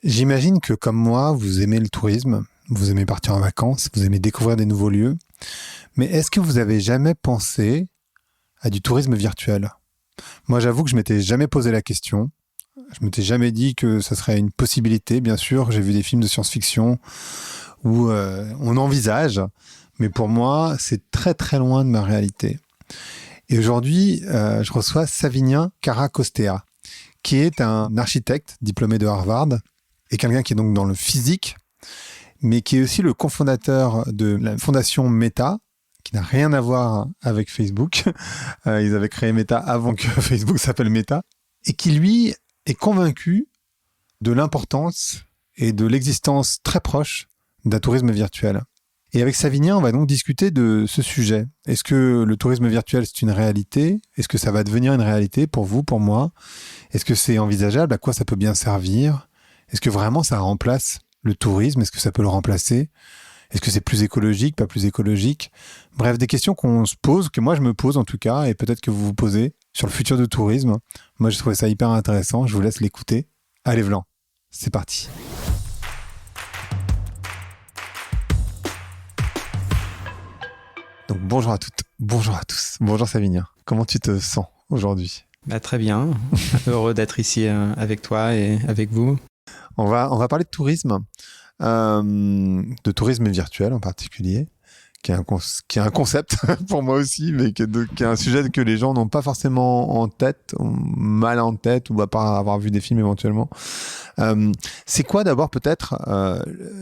J'imagine que comme moi, vous aimez le tourisme, vous aimez partir en vacances, vous aimez découvrir des nouveaux lieux. Mais est-ce que vous avez jamais pensé à du tourisme virtuel? Moi, j'avoue que je m'étais jamais posé la question. Je m'étais jamais dit que ça serait une possibilité. Bien sûr, j'ai vu des films de science-fiction où on envisage, mais pour moi, c'est très très loin de ma réalité. Et aujourd'hui, je reçois Savinien Karacostea, qui est un architecte diplômé de Harvard et quelqu'un qui est donc dans le physique, mais qui est aussi le cofondateur de la fondation Meta, qui n'a rien à voir avec Facebook. Ils avaient créé Meta avant que Facebook s'appelle Meta, et qui, lui, est convaincu de l'importance et de l'existence très proche d'un tourisme virtuel. Et avec Savinien, on va donc discuter de ce sujet. Est-ce que le tourisme virtuel, c'est une réalité? Est-ce que ça va devenir une réalité pour vous, pour moi? Est-ce que c'est envisageable? À quoi ça peut bien servir? Est-ce que vraiment ça remplace le tourisme? Est-ce que ça peut le remplacer? Est-ce que c'est plus écologique, pas plus écologique? Bref, des questions qu'on se pose, que moi je me pose en tout cas, et peut-être que vous vous posez sur le futur du tourisme. Moi, je trouvais ça hyper intéressant. Je vous laisse l'écouter. Allez, Vlan, c'est parti. Donc, bonjour à toutes, bonjour à tous. Bonjour Savinien. Comment tu te sens aujourd'hui? Très bien. Heureux d'être ici avec toi et avec vous. On va parler de tourisme. De tourisme virtuel en particulier, qui est un concept pour moi aussi, mais qui est un sujet que les gens n'ont pas forcément en tête, ou mal en tête, ou à part avoir vu des films éventuellement. C'est quoi d'abord peut-être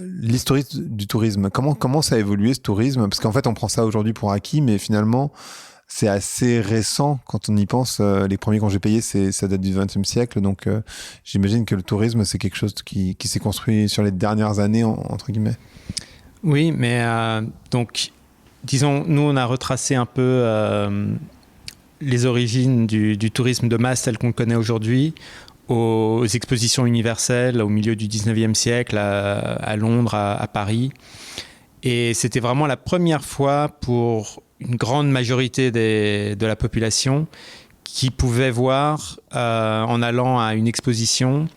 l'historique du tourisme? Comment ça a évolué ce tourisme? Parce qu'en fait on prend ça aujourd'hui pour acquis, mais finalement c'est assez récent quand on y pense. Les premiers congés payés, ça date du XXe siècle. Donc, j'imagine que le tourisme, c'est quelque chose qui s'est construit sur les dernières années, entre guillemets. Oui, mais donc, disons, nous, on a retracé un peu les origines du tourisme de masse tel qu'on le connaît aujourd'hui aux expositions universelles au milieu du 19e siècle à Londres, à Paris. Et c'était vraiment la première fois pour une grande majorité de la population qui pouvait voir, en allant à une exposition,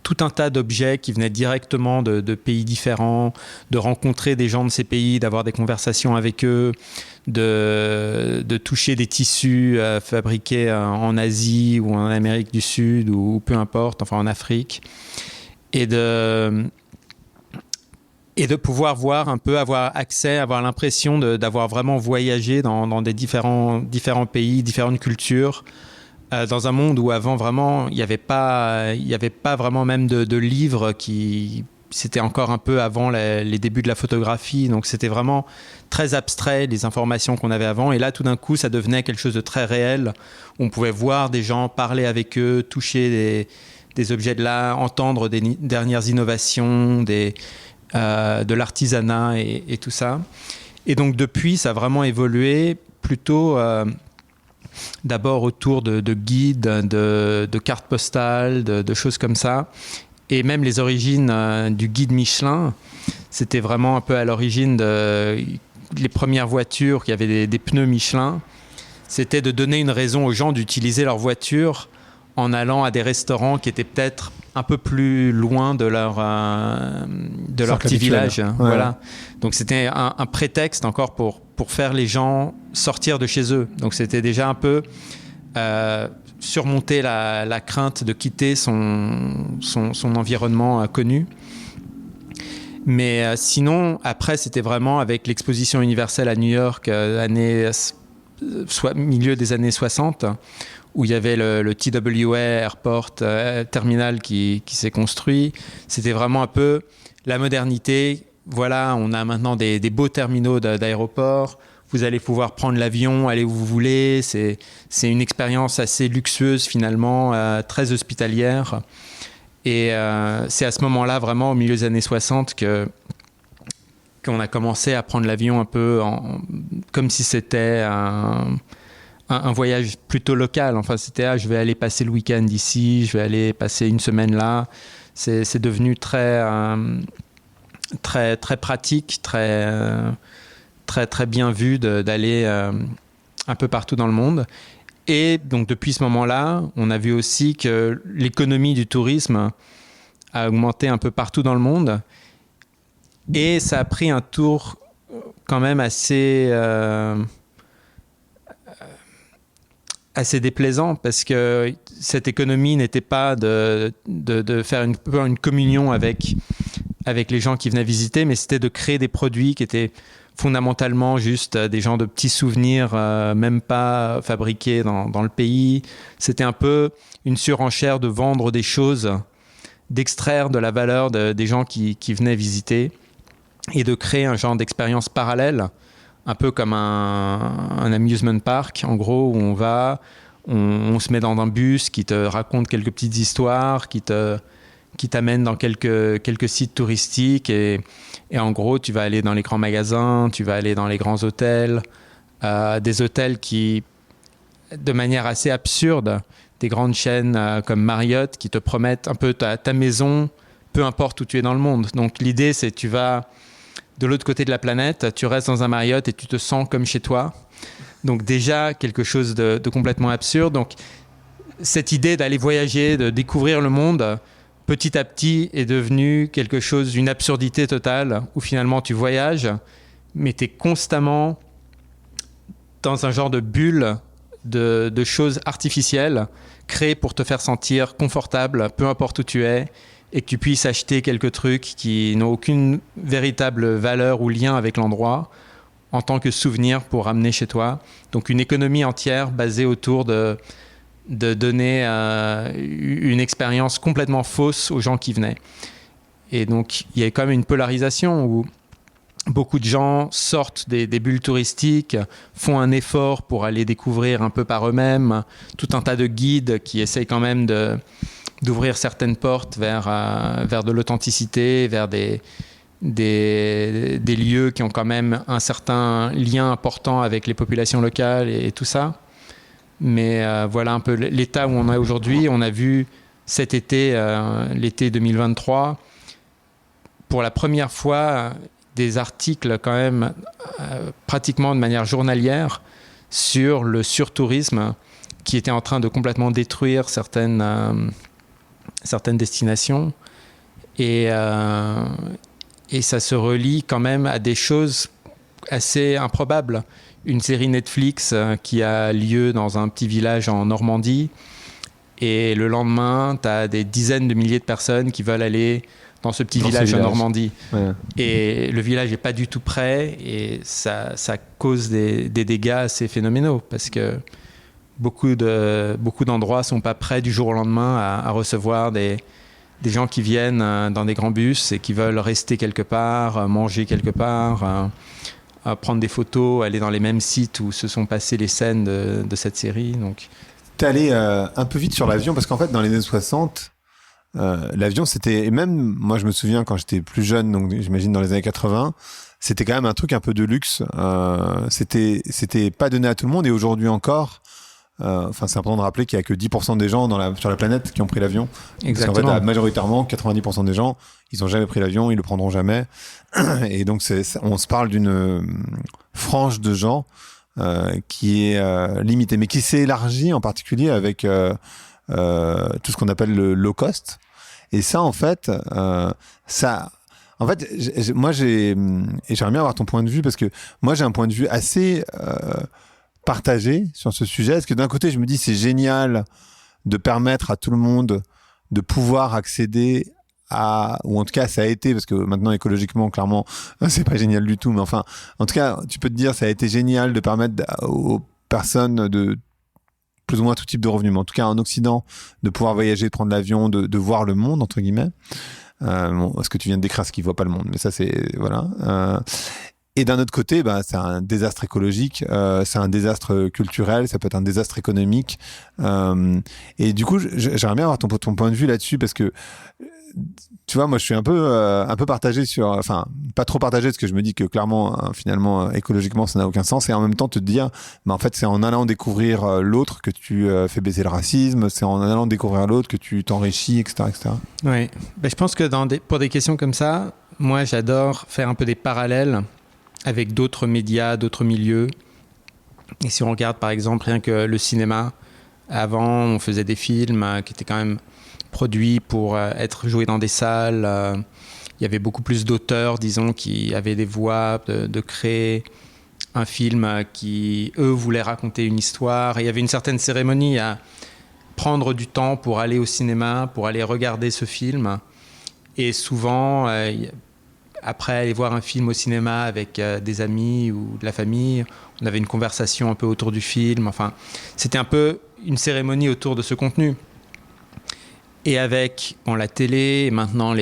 tout un tas d'objets qui venaient directement de pays différents, de rencontrer des gens de ces pays, d'avoir des conversations avec eux, de toucher des tissus fabriqués en Asie ou en Amérique du Sud ou peu importe, enfin en Afrique, et de pouvoir voir un peu, avoir accès, avoir l'impression d'avoir vraiment voyagé dans des différents pays, différentes cultures, dans un monde où avant vraiment il n'y avait pas vraiment même de livres c'était encore un peu avant les débuts de la photographie, donc c'était vraiment très abstrait les informations qu'on avait avant, et là tout d'un coup ça devenait quelque chose de très réel, où on pouvait voir des gens, parler avec eux, toucher des objets de là, entendre des dernières innovations, de l'artisanat et tout ça. Et donc depuis, ça a vraiment évolué plutôt d'abord autour de guides, de cartes postales, de choses comme ça. Et même les origines du guide Michelin, c'était vraiment un peu à l'origine les premières voitures qui avaient des pneus Michelin. C'était de donner une raison aux gens d'utiliser leur voiture en allant à des restaurants qui étaient peut-être un peu plus loin de leur petit village. Ouais. Voilà. Donc c'était un prétexte encore pour faire les gens sortir de chez eux. Donc c'était déjà un peu surmonter la crainte de quitter son environnement connu. Mais sinon, après, c'était vraiment avec l'exposition universelle à New York, milieu des années 60, où il y avait le TWA Airport Terminal qui s'est construit. C'était vraiment un peu la modernité. Voilà, on a maintenant des beaux terminaux d'aéroports. Vous allez pouvoir prendre l'avion, aller où vous voulez. C'est une expérience assez luxueuse finalement, très hospitalière. Et c'est à ce moment-là, vraiment au milieu des années 60, qu'on a commencé à prendre l'avion un peu comme si c'était un voyage plutôt local. Enfin, c'était je vais aller passer le week-end ici, je vais aller passer une semaine là. C'est devenu très pratique, très bien vu d'aller un peu partout dans le monde. Et donc depuis ce moment-là, on a vu aussi que l'économie du tourisme a augmenté un peu partout dans le monde. Et ça a pris un tour quand même assez déplaisant, parce que cette économie n'était pas de faire une communion avec les gens qui venaient visiter, mais c'était de créer des produits qui étaient fondamentalement juste des genres de petits souvenirs, même pas fabriqués dans le pays. C'était un peu une surenchère de vendre des choses, d'extraire de la valeur des gens qui venaient visiter et de créer un genre d'expérience parallèle, un peu comme un amusement park, en gros, où on se met dans un bus qui te raconte quelques petites histoires, qui t'amène dans quelques sites touristiques et en gros, tu vas aller dans les grands magasins, tu vas aller dans les grands hôtels, des hôtels qui, de manière assez absurde, des grandes chaînes comme Marriott qui te promettent un peu ta maison, peu importe où tu es dans le monde. Donc l'idée, c'est tu vas de l'autre côté de la planète, tu restes dans un Marriott et tu te sens comme chez toi. Donc déjà, quelque chose de complètement absurde. Donc cette idée d'aller voyager, de découvrir le monde, petit à petit est devenue quelque chose, une absurdité totale, où finalement tu voyages, mais tu es constamment dans un genre de bulle de choses artificielles créées pour te faire sentir confortable, peu importe où tu es, et que tu puisses acheter quelques trucs qui n'ont aucune véritable valeur ou lien avec l'endroit en tant que souvenir pour ramener chez toi. Donc une économie entière basée autour de donner une expérience complètement fausse aux gens qui venaient. Et donc il y a quand même une polarisation où beaucoup de gens sortent des bulles touristiques, font un effort pour aller découvrir un peu par eux-mêmes, tout un tas de guides qui essayent quand même d'ouvrir certaines portes vers de l'authenticité, vers des lieux qui ont quand même un certain lien important avec les populations locales et tout ça. Mais voilà un peu l'état où on est aujourd'hui. On a vu cet été, l'été 2023, pour la première fois, des articles quand même pratiquement de manière journalière sur le surtourisme qui était en train de complètement détruire certaines destinations. Et ça se relie quand même à des choses assez improbables. Une série Netflix qui a lieu dans un petit village en Normandie, et le lendemain, tu as des dizaines de milliers de personnes qui veulent aller dans ce petit village en Normandie. Ouais. Et le village n'est pas du tout prêt, et ça cause des dégâts assez phénoménaux, parce que beaucoup d'endroits ne sont pas prêts du jour au lendemain à recevoir des gens qui viennent dans des grands bus et qui veulent rester quelque part, manger quelque part, prendre des photos, aller dans les mêmes sites où se sont passées les scènes de cette série. Donc, t'es allé un peu vite sur l'avion, parce qu'en fait, dans les années 60, l'avion, c'était... Et même, moi, je me souviens, quand j'étais plus jeune, donc j'imagine dans les années 80, c'était quand même un truc un peu de luxe. C'était pas donné à tout le monde, et aujourd'hui encore... c'est important de rappeler qu'il n'y a que 10% des gens sur la planète qui ont pris l'avion. Exactement. Parce qu'en fait, majoritairement, 90% des gens, ils n'ont jamais pris l'avion, ils le prendront jamais. Et donc, on se parle d'une frange de gens qui est limitée, mais qui s'est élargie en particulier avec tout ce qu'on appelle le low cost. Et ça, en fait, moi, et j'aimerais bien avoir ton point de vue, parce que moi, j'ai un point de vue assez partagé sur ce sujet. Parce que d'un côté, je me dis, c'est génial de permettre à tout le monde de pouvoir accéder ou en tout cas, ça a été, parce que maintenant, écologiquement, clairement, c'est pas génial du tout, mais enfin, en tout cas, tu peux te dire, ça a été génial de permettre aux personnes de plus ou moins tout type de revenus, mais en tout cas, en Occident, de pouvoir voyager, de prendre l'avion, de voir le monde, entre guillemets. Ce que tu viens de décrire, ce qui voit pas le monde, mais ça, c'est, voilà. Et d'un autre côté, c'est un désastre écologique, c'est un désastre culturel, ça peut être un désastre économique. Et du coup, j'aimerais bien avoir ton point de vue là-dessus, parce que, tu vois, moi, je suis un peu partagé sur... Enfin, pas trop partagé, parce que je me dis que clairement, finalement, écologiquement, ça n'a aucun sens. Et en même temps, te dire, en fait, c'est en allant découvrir l'autre que tu fais baisser le racisme, c'est en allant découvrir l'autre que tu t'enrichis, etc., etc. Oui. Je pense que pour des questions comme ça, moi, j'adore faire un peu des parallèles avec d'autres médias, d'autres milieux. Et si on regarde par exemple rien que le cinéma, avant on faisait des films qui étaient quand même produits pour être joués dans des salles. Il y avait beaucoup plus d'auteurs, disons, qui avaient des voix de créer un film qui, eux, voulaient raconter une histoire. Et il y avait une certaine cérémonie à prendre du temps pour aller au cinéma, pour aller regarder ce film. Et souvent, après aller voir un film au cinéma avec des amis ou de la famille, on avait une conversation un peu autour du film. Enfin, c'était un peu une cérémonie autour de ce contenu. Et avec la télé et maintenant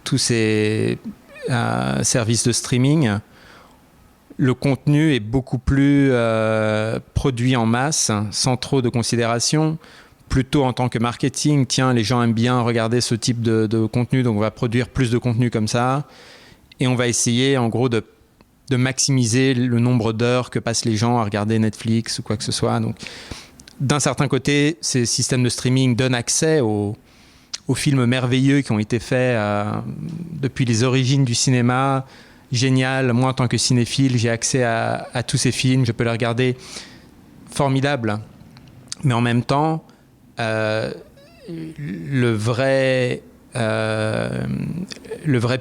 tous ces services de streaming, le contenu est beaucoup plus produit en masse, sans trop de considération, plutôt en tant que marketing. Tiens, les gens aiment bien regarder ce type de contenu, donc on va produire plus de contenu comme ça. Et on va essayer, en gros, de maximiser le nombre d'heures que passent les gens à regarder Netflix ou quoi que ce soit. Donc, d'un certain côté, ces systèmes de streaming donnent accès aux films merveilleux qui ont été faits depuis les origines du cinéma. Génial, moi en tant que cinéphile, j'ai accès à tous ces films, je peux les regarder. Formidable. Mais en même temps, le vrai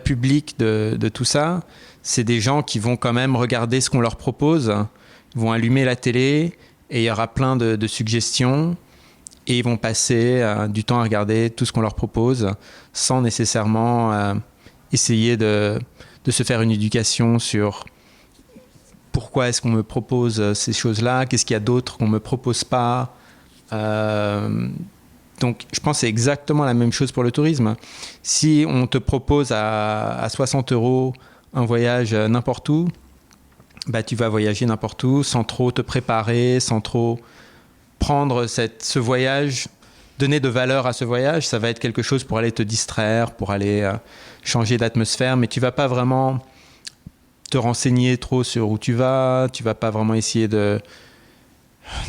public de tout ça, c'est des gens qui vont quand même regarder ce qu'on leur propose, vont allumer la télé et il y aura plein de suggestions. Et ils vont passer du temps à regarder tout ce qu'on leur propose sans nécessairement essayer de se faire une éducation sur pourquoi est-ce qu'on me propose ces choses-là, qu'est-ce qu'il y a d'autre qu'on ne me propose pas. Donc je pense que c'est exactement la même chose pour le tourisme. Si on te propose à 60 € un voyage n'importe où, bah, tu vas voyager n'importe où sans trop te préparer, sans trop prendre ce voyage, donner de valeur à ce voyage. Ça va être quelque chose pour aller te distraire, pour aller changer d'atmosphère, mais tu vas pas vraiment te renseigner trop sur où tu vas pas vraiment essayer de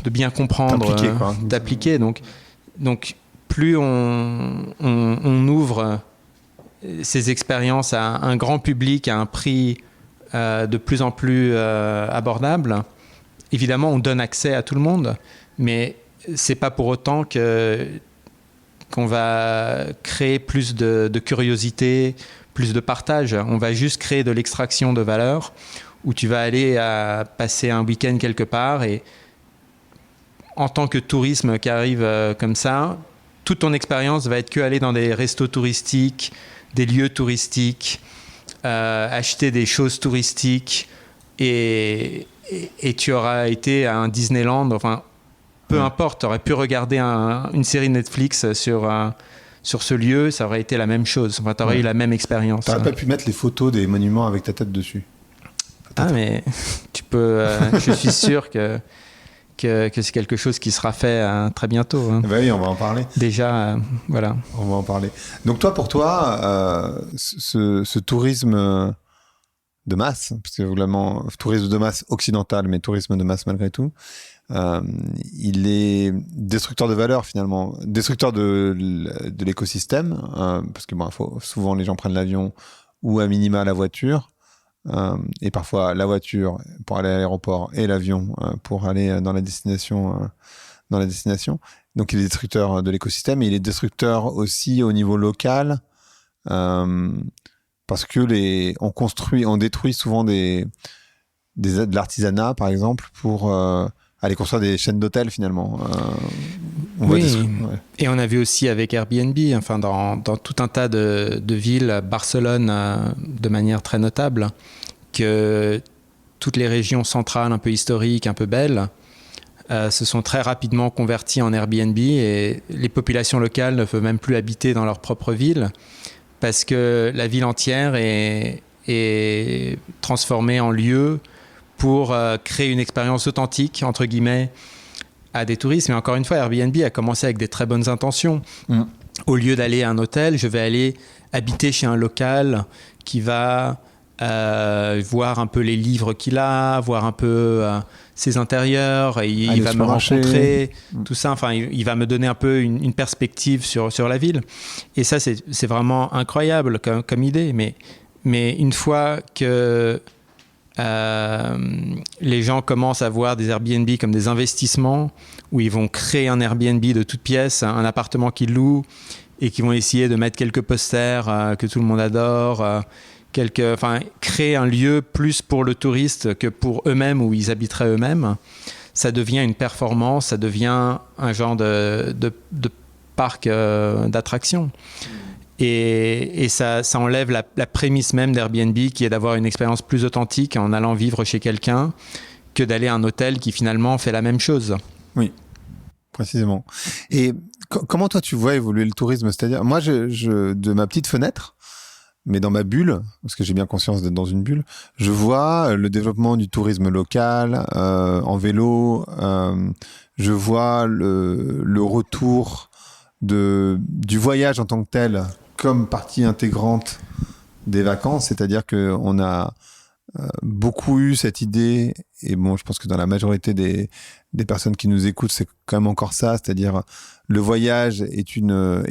bien comprendre, d'appliquer. Donc plus on ouvre ces expériences à un grand public, à un prix de plus en plus abordable, évidemment on donne accès à tout le monde. Mais c'est pas pour autant qu'on va créer plus de curiosité, plus de partage. On va juste créer de l'extraction de valeur où tu vas aller passer un week-end quelque part et en tant que tourisme qui arrive comme ça, toute ton expérience va être qu'aller dans des restos touristiques, des lieux touristiques, acheter des choses touristiques et tu auras été à un Disneyland, enfin peu importe, tu aurais pu regarder une série Netflix sur ce lieu, ça aurait été la même chose. Enfin, tu aurais eu la même expérience. Tu n'aurais pas pu mettre les photos des monuments avec ta tête dessus. Peut-être. Ah, mais tu peux. Je suis sûr que c'est quelque chose qui sera fait très bientôt. Hein. Ben oui, on va en parler. Déjà, voilà. On va en parler. Donc pour toi, ce tourisme de masse, parce que vraiment, tourisme de masse occidental, mais tourisme de masse malgré tout, il est destructeur de valeur finalement, destructeur de l'écosystème, parce que souvent les gens prennent l'avion ou à minima la voiture, et parfois la voiture pour aller à l'aéroport et l'avion pour aller dans la destination. Donc il est destructeur de l'écosystème et il est destructeur aussi au niveau local, parce que on détruit souvent de l'artisanat par exemple pour aller construire des chaînes d'hôtels finalement. Et on a vu aussi avec Airbnb, enfin dans tout un tas de villes, Barcelone de manière très notable, que toutes les régions centrales un peu historiques, un peu belles, se sont très rapidement converties en Airbnb et les populations locales ne peuvent même plus habiter dans leur propre ville parce que la ville entière est transformée en lieu pour créer une expérience authentique, entre guillemets, à des touristes. Mais encore une fois, Airbnb a commencé avec des très bonnes intentions. Au lieu d'aller à un hôtel, je vais aller habiter chez un local qui va voir un peu les livres qu'il a, voir un peu ses intérieurs, et il va me rencontrer, tout ça. Enfin, il va me donner un peu une perspective sur la ville. Et ça, c'est vraiment incroyable comme idée. Mais une fois que Les gens commencent à voir des Airbnb comme des investissements où ils vont créer un Airbnb de toutes pièces, un appartement qu'ils louent et qui vont essayer de mettre quelques posters que tout le monde adore, créer un lieu plus pour le touriste que pour eux-mêmes où ils habiteraient eux-mêmes. Ça devient une performance, ça devient un genre de parc d'attractions. Et ça enlève la prémisse même d'Airbnb qui est d'avoir une expérience plus authentique en allant vivre chez quelqu'un que d'aller à un hôtel qui finalement fait la même chose. Oui, précisément. Et comment toi tu vois évoluer le tourisme? C'est-à-dire, moi, de ma petite fenêtre, mais dans ma bulle, parce que j'ai bien conscience d'être dans une bulle, je vois le développement du tourisme local en vélo, je vois le retour du voyage en tant que tel comme partie intégrante des vacances, c'est-à-dire qu'on a beaucoup eu cette idée, et bon, je pense que dans la majorité des personnes qui nous écoutent, c'est quand même encore ça, c'est-à-dire le voyage est une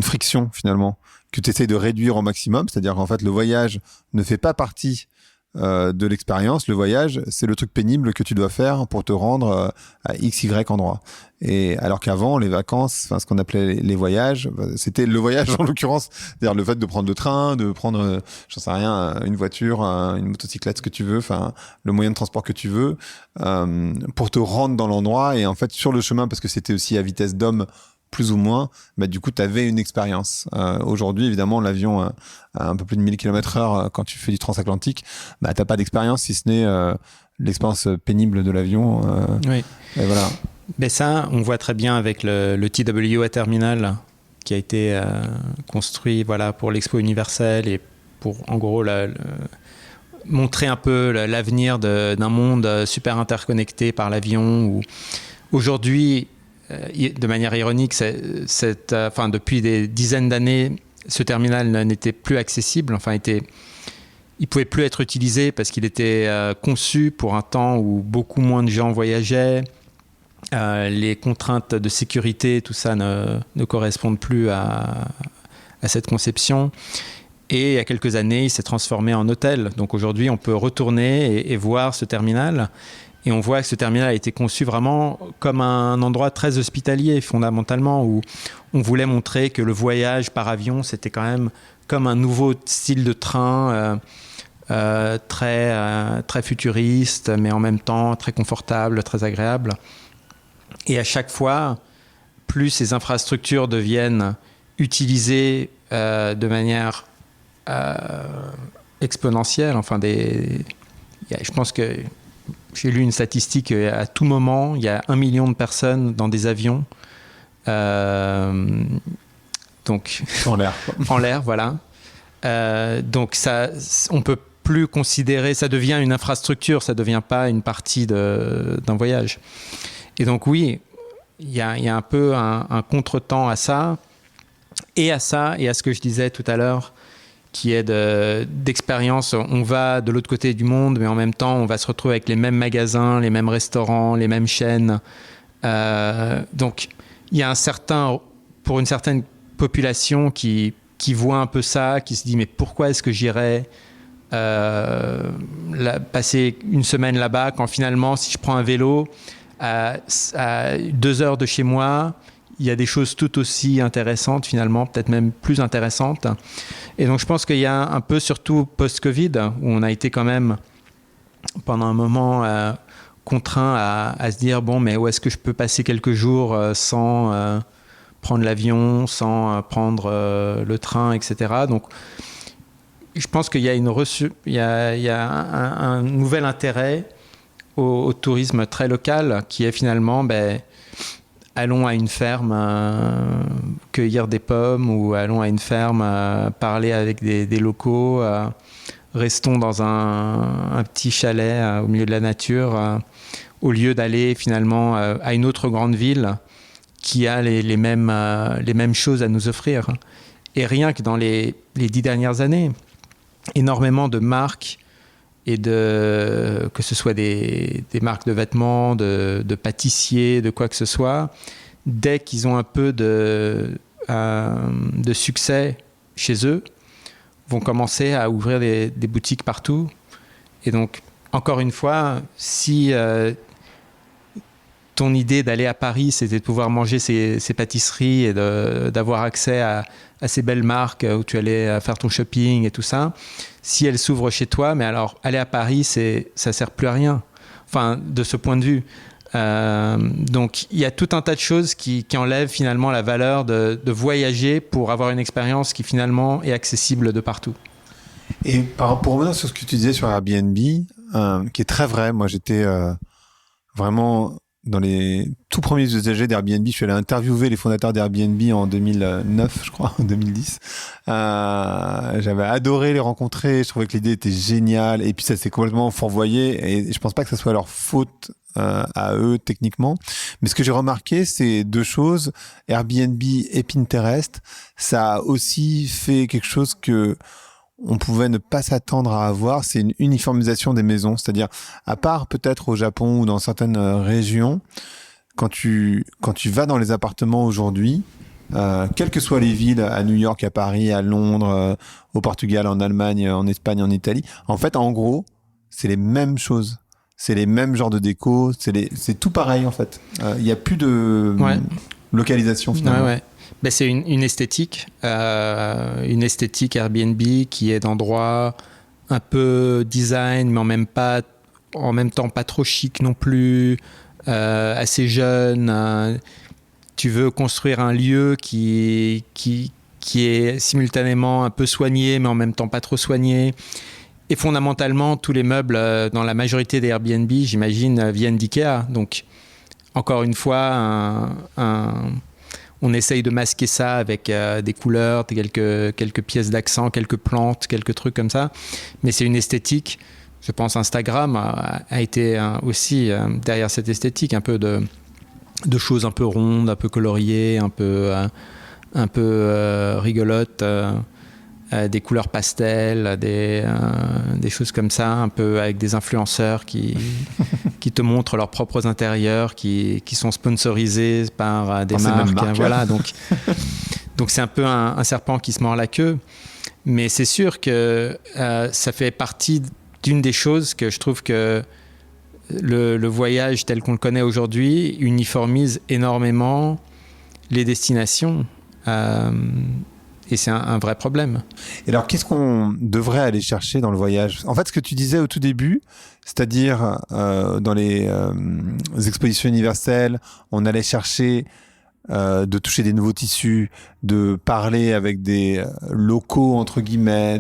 friction finalement que tu essaies de réduire au maximum, c'est-à-dire qu'en fait le voyage ne fait pas partie de l'expérience. Le voyage, c'est le truc pénible que tu dois faire pour te rendre à X, Y endroit. Et alors qu'avant, les vacances, enfin ce qu'on appelait les voyages, c'était le voyage en l'occurrence, c'est-à-dire le fait de prendre le train, de prendre, j'en sais rien, une voiture, une motocyclette, ce que tu veux, enfin le moyen de transport que tu veux, pour te rendre dans l'endroit. Et en fait, sur le chemin, parce que c'était aussi à vitesse d'homme, plus ou moins, bah, du coup, tu avais une expérience. Aujourd'hui, évidemment, l'avion à un peu plus de 1000 km/h, quand tu fais du transatlantique, bah, tu n'as pas d'expérience, si ce n'est l'expérience pénible de l'avion. Oui. Et voilà. Mais ça, on voit très bien avec le TWA Terminal qui a été construit pour l'Expo universelle et pour, en gros, montrer un peu l'avenir d'un monde super interconnecté par l'avion. Où aujourd'hui, de manière ironique, depuis des dizaines d'années, ce terminal n'était plus accessible. Enfin, il pouvait plus être utilisé parce qu'il était conçu pour un temps où beaucoup moins de gens voyageaient. Les contraintes de sécurité, tout ça ne correspondent plus à cette conception. Et il y a quelques années, il s'est transformé en hôtel. Donc aujourd'hui, on peut retourner et voir ce terminal. Et on voit que ce terminal a été conçu vraiment comme un endroit très hospitalier, fondamentalement, où on voulait montrer que le voyage par avion, c'était quand même comme un nouveau style de train très futuriste, mais en même temps très confortable, très agréable. Et à chaque fois, plus ces infrastructures deviennent utilisées de manière exponentielle, je pense que j'ai lu une statistique, à tout moment, il y a 1 million de personnes dans des avions. Donc, en l'air. En l'air, voilà. Donc, on ne peut plus considérer... Ça devient une infrastructure, ça ne devient pas une partie d'un voyage. Et donc, oui, il y a un peu un contretemps à ça, et à ce que je disais tout à l'heure, qui est d'expérience. On va de l'autre côté du monde, mais en même temps, on va se retrouver avec les mêmes magasins, les mêmes restaurants, les mêmes chaînes. Donc, il y a pour une certaine population qui voit un peu ça, qui se dit, mais pourquoi est-ce que j'irais passer une semaine là-bas, quand finalement, si je prends un vélo, à 2 heures de chez moi, il y a des choses tout aussi intéressantes finalement, peut-être même plus intéressantes. Et donc je pense qu'il y a un peu, surtout post-Covid, où on a été quand même pendant un moment contraint à se dire, bon, mais où est-ce que je peux passer quelques jours sans prendre l'avion, sans prendre le train, etc. Donc je pense qu'il y a un nouvel intérêt au tourisme très local, qui est finalement... allons à une ferme cueillir des pommes, ou allons à une ferme parler avec des locaux, restons dans un petit chalet au milieu de la nature, au lieu d'aller finalement à une autre grande ville qui a les mêmes choses à nous offrir. Et rien que dans les 10 dernières années, énormément de marques, que ce soit des marques de vêtements, de pâtissiers, de quoi que ce soit, dès qu'ils ont un peu de succès chez eux, vont commencer à ouvrir des boutiques partout. Et donc, encore une fois, si ton idée d'aller à Paris, c'était de pouvoir manger ces pâtisseries et d'avoir accès à ces belles marques où tu allais faire ton shopping et tout ça, si elles s'ouvrent chez toi, mais alors aller à Paris, ça sert plus à rien. Enfin, de ce point de vue. Donc, il y a tout un tas de choses qui enlèvent finalement la valeur de voyager pour avoir une expérience qui finalement est accessible de partout. Et pour revenir sur ce que tu disais sur Airbnb, qui est très vrai, moi j'étais vraiment dans les tout premiers usagers d'Airbnb. Je suis allé interviewer les fondateurs d'Airbnb en 2009, je crois, en 2010. J'avais adoré les rencontrer. Je trouvais que l'idée était géniale. Et puis ça s'est complètement fourvoyé. Et je pense pas que ça soit leur faute à eux techniquement. Mais ce que j'ai remarqué, c'est deux choses. Airbnb et Pinterest, ça a aussi fait quelque chose que on pouvait ne pas s'attendre à avoir, c'est une uniformisation des maisons. C'est-à-dire, à part peut-être au Japon ou dans certaines régions, quand tu vas dans les appartements aujourd'hui, quelles que soient les villes, à New York, à Paris, à Londres, au Portugal, en Allemagne, en Espagne, en Italie, en fait, en gros, c'est les mêmes choses. C'est les mêmes genres de déco, c'est tout pareil en fait. Il n'y a plus de localisation finalement. Ouais. Ben, c'est une esthétique Airbnb qui est d'endroits un peu design, mais en même temps pas trop chic non plus, assez jeune. Tu veux construire un lieu qui est simultanément un peu soigné, mais en même temps pas trop soigné. Et fondamentalement, tous les meubles dans la majorité des Airbnb, j'imagine, viennent d'IKEA. Donc, encore une fois, on essaye de masquer ça avec des couleurs, quelques pièces d'accent, quelques plantes, quelques trucs comme ça. Mais c'est une esthétique. Je pense Instagram a été aussi derrière cette esthétique, un peu de choses un peu rondes, un peu coloriées, un peu rigolotes. Des couleurs pastel, des choses comme ça, un peu avec des influenceurs qui te montrent leurs propres intérieurs, qui sont sponsorisés par des marques. Voilà, donc c'est un peu un serpent qui se mord la queue. Mais c'est sûr que ça fait partie d'une des choses que je trouve que le voyage tel qu'on le connaît aujourd'hui uniformise énormément les destinations. Et c'est un vrai problème. Et alors, qu'est-ce qu'on devrait aller chercher dans le voyage ? En fait, ce que tu disais au tout début, c'est-à-dire dans les expositions universelles, on allait chercher de toucher des nouveaux tissus, de parler avec des locaux entre guillemets,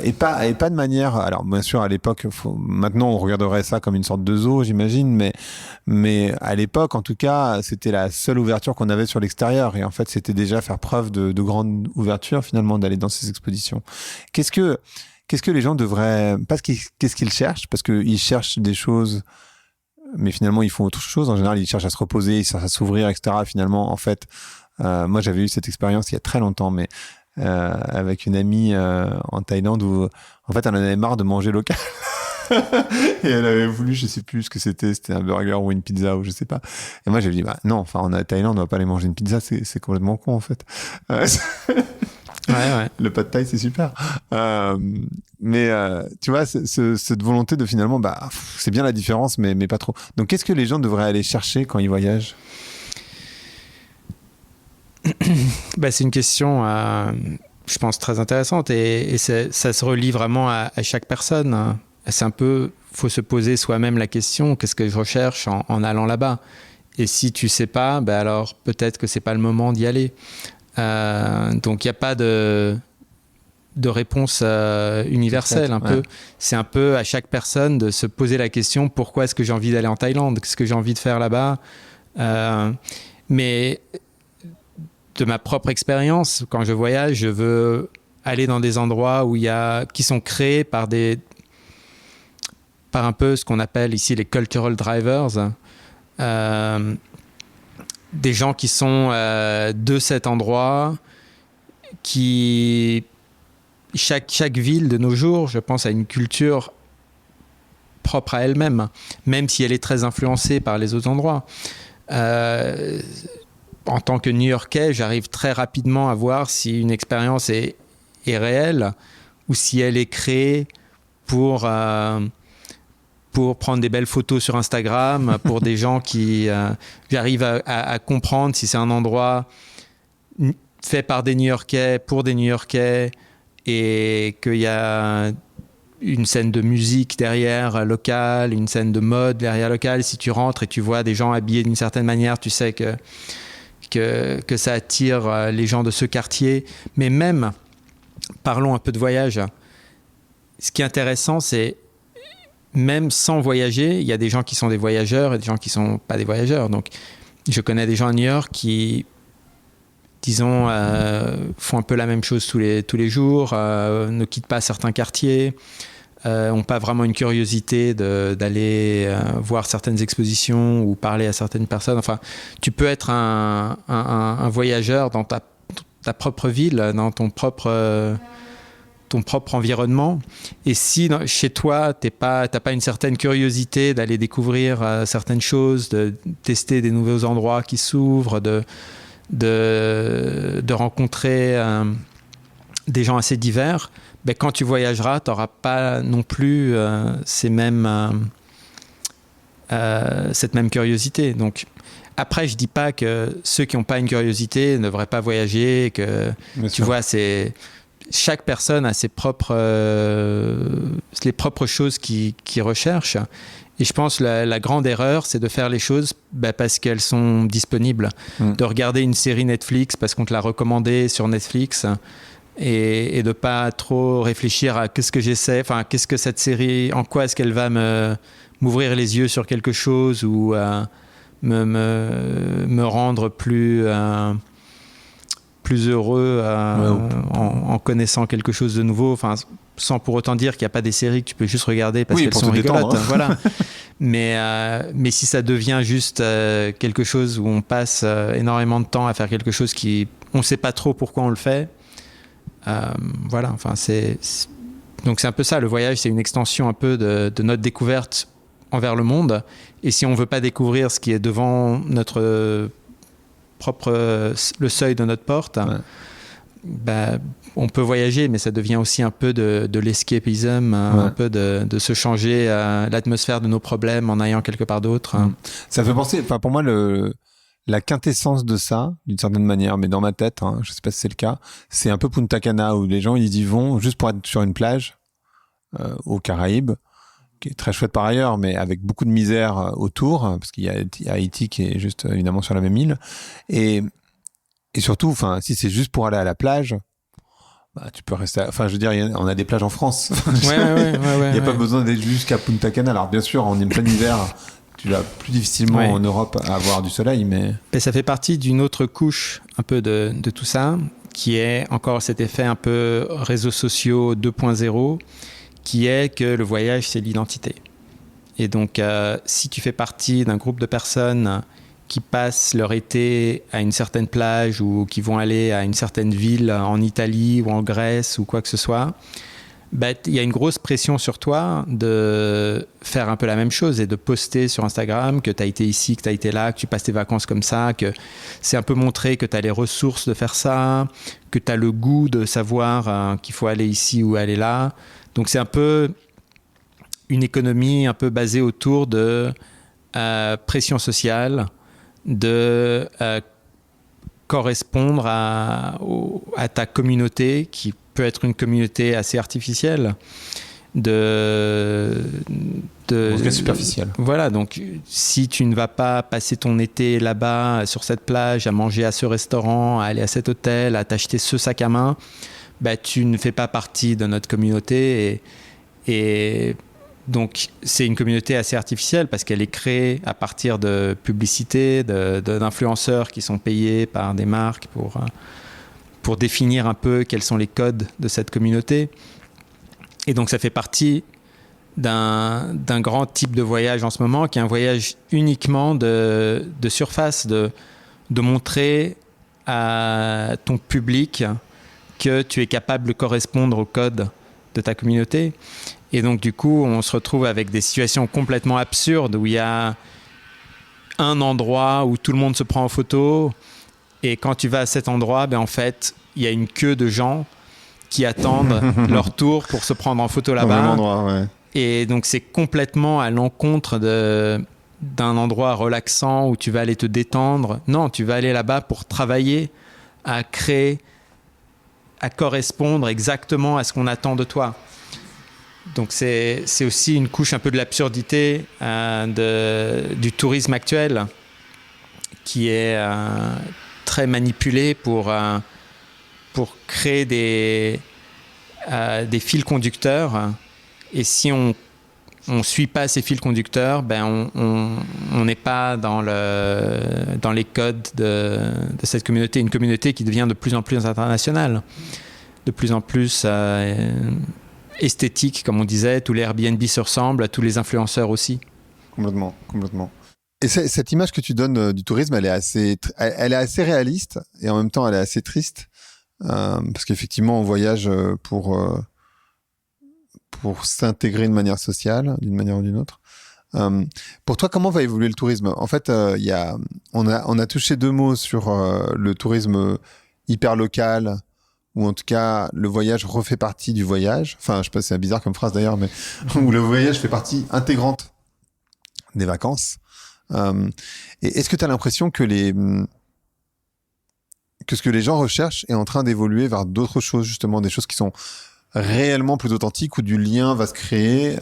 et pas de manière. Alors bien sûr à l'époque, maintenant on regarderait ça comme une sorte de zoo, j'imagine, mais à l'époque en tout cas, c'était la seule ouverture qu'on avait sur l'extérieur, et en fait c'était déjà faire preuve de grande ouverture finalement d'aller dans ces expositions. Qu'est-ce que les gens devraient, qu'est-ce qu'ils cherchent, parce qu'ils cherchent des choses. Mais finalement, ils font autre chose. En général, ils cherchent à se reposer, ils cherchent à s'ouvrir, etc. Finalement, en fait, moi, j'avais eu cette expérience il y a très longtemps, mais avec une amie en Thaïlande où, en fait, elle en avait marre de manger local. Et elle avait voulu, je sais plus ce que c'était un burger ou une pizza ou je sais pas. Et moi, j'ai dit, bah non, enfin, en Thaïlande, on va pas aller manger une pizza, c'est complètement con, en fait. Ouais. Le pad thaï, c'est super. Mais tu vois, cette volonté de finalement, c'est bien la différence, mais pas trop. Donc, qu'est-ce que les gens devraient aller chercher quand ils voyagent ? C'est une question, je pense, très intéressante, et ça se relie vraiment à chaque personne. C'est un peu, faut se poser soi-même la question, qu'est-ce que je recherche en allant là-bas ? Et si tu sais pas, alors peut-être que c'est pas le moment d'y aller. Donc il n'y a pas de réponse universelle. C'est un peu à chaque personne de se poser la question, pourquoi est-ce que j'ai envie d'aller en Thaïlande, qu'est-ce que j'ai envie de faire là-bas. Mais de ma propre expérience, quand je voyage, je veux aller dans des endroits qui sont créés par un peu ce qu'on appelle ici les cultural drivers. Des gens qui sont de cet endroit, chaque ville de nos jours, je pense, a une culture propre à elle-même, même si elle est très influencée par les autres endroits. En tant que New-Yorkais, j'arrive très rapidement à voir si une expérience est est réelle ou si elle est créée pour prendre des belles photos sur Instagram, pour des gens qui arrivent à comprendre si c'est un endroit fait par des New-Yorkais, pour des New-Yorkais, et qu'il y a une scène de musique derrière locale, une scène de mode derrière locale. Si tu rentres et tu vois des gens habillés d'une certaine manière, tu sais que ça attire les gens de ce quartier. Mais même, parlons un peu de voyage. Ce qui est intéressant, c'est même sans voyager, il y a des gens qui sont des voyageurs et des gens qui ne sont pas des voyageurs. Donc, je connais des gens à New York qui, disons, font un peu la même chose tous les jours, ne quittent pas certains quartiers, n'ont pas vraiment une curiosité d'aller voir certaines expositions ou parler à certaines personnes. Enfin, tu peux être un voyageur dans ta propre ville, dans ton propre environnement. Et si chez toi, t'as pas une certaine curiosité d'aller découvrir certaines choses, de tester des nouveaux endroits qui s'ouvrent, de rencontrer des gens assez divers, ben, quand tu voyageras, tu n'auras pas non plus cette même curiosité. Donc, après, je ne dis pas que ceux qui n'ont pas une curiosité ne devraient pas voyager, que tu vois, chaque personne a les propres choses qu'il recherche. Et je pense que la grande erreur, c'est de faire les choses parce qu'elles sont disponibles. De regarder une série Netflix parce qu'on te l'a recommandée sur Netflix et de ne pas trop réfléchir à qu'est-ce que j'essaie, enfin, qu'est-ce que cette série, en quoi est-ce qu'elle va m'ouvrir les yeux sur quelque chose ou me rendre plus heureux en connaissant quelque chose de nouveau, enfin, sans pour autant dire qu'il n'y a pas des séries que tu peux juste regarder parce qu'elles sont rigolotes, hein. Voilà. Mais si ça devient juste quelque chose où on passe énormément de temps à faire quelque chose on ne sait pas trop pourquoi on le fait, voilà, enfin, donc c'est un peu ça, le voyage, c'est une extension un peu de notre découverte envers le monde, et si on ne veut pas découvrir ce qui est devant le seuil de notre porte, on peut voyager, mais ça devient aussi un peu de l'escapisme, un peu de se changer l'atmosphère de nos problèmes en allant quelque part d'autre. Ça fait penser, enfin, pour moi, la quintessence de ça, d'une certaine manière, mais dans ma tête, hein, je sais pas si c'est le cas, c'est un peu Punta Cana, où les gens ils y vont juste pour être sur une plage aux Caraïbes, qui est très chouette par ailleurs, mais avec beaucoup de misère autour, parce qu'il y a Haïti qui est juste évidemment sur la même île, et surtout, enfin, si c'est juste pour aller à la plage, tu peux rester. Enfin, je veux dire, on a des plages en France. Il n'y a pas besoin d'être jusqu'à Punta Cana. Alors, bien sûr, en plein hiver, tu vas plus difficilement en Europe à avoir du soleil, mais. Et ça fait partie d'une autre couche un peu de tout ça, qui est encore cet effet un peu réseaux sociaux 2.0, qui est que le voyage, c'est l'identité. Et donc, si tu fais partie d'un groupe de personnes qui passent leur été à une certaine plage ou qui vont aller à une certaine ville en Italie ou en Grèce ou quoi que ce soit, il y a une grosse pression sur toi de faire un peu la même chose et de poster sur Instagram que tu as été ici, que tu as été là, que tu passes tes vacances comme ça, que c'est un peu montrer que tu as les ressources de faire ça, que tu as le goût de savoir qu'il faut aller ici ou aller là. Donc c'est un peu une économie un peu basée autour de pression sociale, de correspondre à ta communauté, qui peut être une communauté assez artificielle, en tout cas superficielle. Voilà, donc si tu ne vas pas passer ton été là-bas, sur cette plage, à manger à ce restaurant, à aller à cet hôtel, à t'acheter ce sac à main, tu ne fais pas partie de notre communauté et donc, c'est une communauté assez artificielle parce qu'elle est créée à partir de publicités, d'influenceurs qui sont payés par des marques pour définir un peu quels sont les codes de cette communauté. Et donc, ça fait partie d'un grand type de voyage en ce moment, qui est un voyage uniquement de surface, de montrer à ton public que tu es capable de correspondre aux codes de ta communauté. Et donc, du coup, on se retrouve avec des situations complètement absurdes où il y a un endroit où tout le monde se prend en photo. Et quand tu vas à cet endroit, en fait, il y a une queue de gens qui attendent leur tour pour se prendre en photo Au là-bas. même endroit, ouais. Et donc, c'est complètement à l'encontre d'un endroit relaxant où tu vas aller te détendre. Non, tu vas aller là-bas pour travailler, à créer, à correspondre exactement à ce qu'on attend de toi. Donc, c'est aussi une couche un peu de l'absurdité du tourisme actuel qui est très manipulé pour créer des fils conducteurs. Et si on suit pas ces fils conducteurs, ben on n'est pas dans les codes de cette communauté, une communauté qui devient de plus en plus internationale, de plus en plus esthétique, comme on disait. Tous les Airbnb se ressemblent, tous les influenceurs aussi. Complètement. Et cette image que tu donnes du tourisme, elle est assez réaliste et en même temps elle est assez triste parce qu'effectivement on voyage pour s'intégrer de manière sociale, d'une manière ou d'une autre. Pour toi, comment va évoluer le tourisme ? En fait, on a touché deux mots sur le tourisme hyper local, ou en tout cas, le voyage refait partie du voyage. Enfin, je sais pas, c'est bizarre comme phrase d'ailleurs, mais où le voyage fait partie intégrante des vacances. Et est-ce que tu as l'impression que ce que les gens recherchent est en train d'évoluer vers d'autres choses, justement, des choses qui sont réellement plus authentiques, où du lien va se créer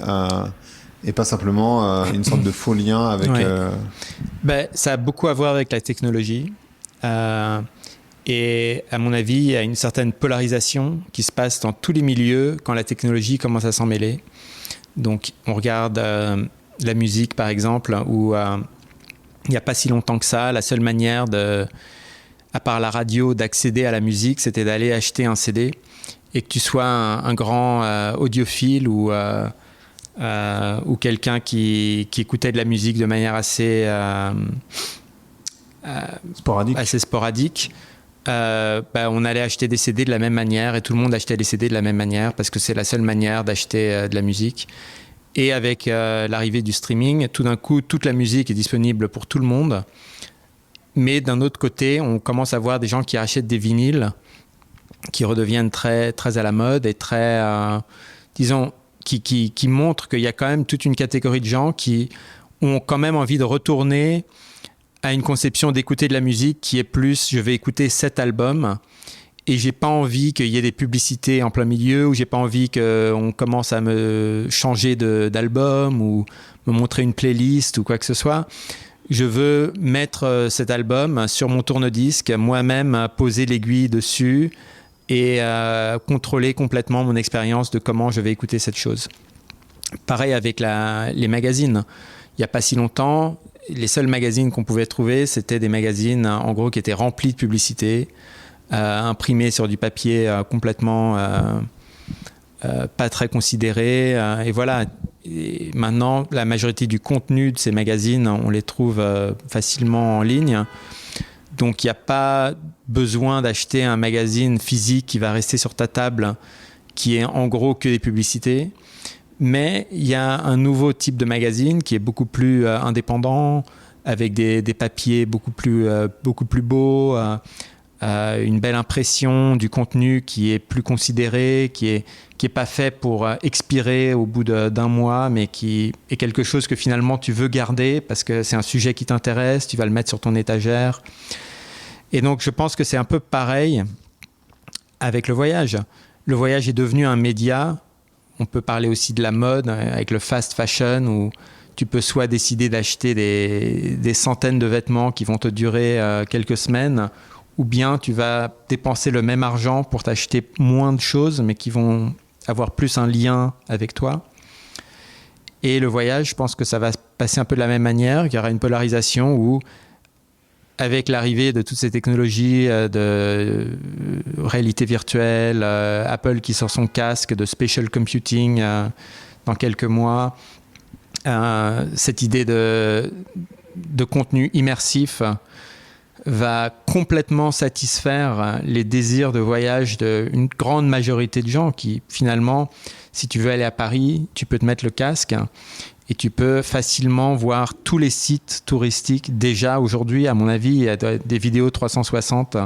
et pas simplement une sorte de faux lien avec... Ouais. Ça a beaucoup à voir avec la technologie. Et à mon avis, il y a une certaine polarisation qui se passe dans tous les milieux quand la technologie commence à s'en mêler. Donc, on regarde la musique, par exemple, où il n'y a pas si longtemps que ça, la seule manière, à part la radio, d'accéder à la musique, c'était d'aller acheter un CD. Et que tu sois un grand audiophile ou quelqu'un qui écoutait de la musique de manière assez sporadique, on allait acheter des CD de la même manière et tout le monde achetait des CD de la même manière parce que c'est la seule manière d'acheter de la musique. Et avec l'arrivée du streaming, tout d'un coup, toute la musique est disponible pour tout le monde. Mais d'un autre côté, on commence à voir des gens qui achètent des vinyles qui redeviennent très, très à la mode et très, disons, qui montrent qu'il y a quand même toute une catégorie de gens qui ont quand même envie de retourner à une conception d'écouter de la musique qui est plus, je vais écouter cet album et j'ai pas envie qu'il y ait des publicités en plein milieu ou j'ai pas envie qu'on commence à me changer d'album ou me montrer une playlist ou quoi que ce soit. Je veux mettre cet album sur mon tourne-disque, moi-même poser l'aiguille dessus et contrôler complètement mon expérience de comment je vais écouter cette chose. Pareil avec les magazines. Il n'y a pas si longtemps, les seuls magazines qu'on pouvait trouver, c'était des magazines en gros qui étaient remplis de publicités, imprimés sur du papier complètement pas très considéré. Et voilà. Et maintenant, la majorité du contenu de ces magazines, on les trouve facilement en ligne. Donc, il n'y a pas besoin d'acheter un magazine physique qui va rester sur ta table, qui est en gros que des publicités. Mais il y a un nouveau type de magazine qui est beaucoup plus indépendant, avec des papiers beaucoup plus beaux, une belle impression du contenu qui est plus considéré, qui est pas fait pour expirer au bout d'un mois, mais qui est quelque chose que finalement tu veux garder parce que c'est un sujet qui t'intéresse, tu vas le mettre sur ton étagère. Et donc je pense que c'est un peu pareil avec le voyage. Le voyage est devenu un média. On peut parler aussi de la mode avec le fast fashion où tu peux soit décider d'acheter des centaines de vêtements qui vont te durer quelques semaines, ou bien tu vas dépenser le même argent pour t'acheter moins de choses, mais qui vont avoir plus un lien avec toi. Et le voyage, je pense que ça va se passer un peu de la même manière. Il y aura une polarisation où, avec l'arrivée de toutes ces technologies de réalité virtuelle, Apple qui sort son casque de spatial computing dans quelques mois, cette idée de contenu immersif va complètement satisfaire les désirs de voyage d'une grande majorité de gens qui, finalement, si tu veux aller à Paris, tu peux te mettre le casque et tu peux facilement voir tous les sites touristiques. Déjà, aujourd'hui, à mon avis, il y a des vidéos 360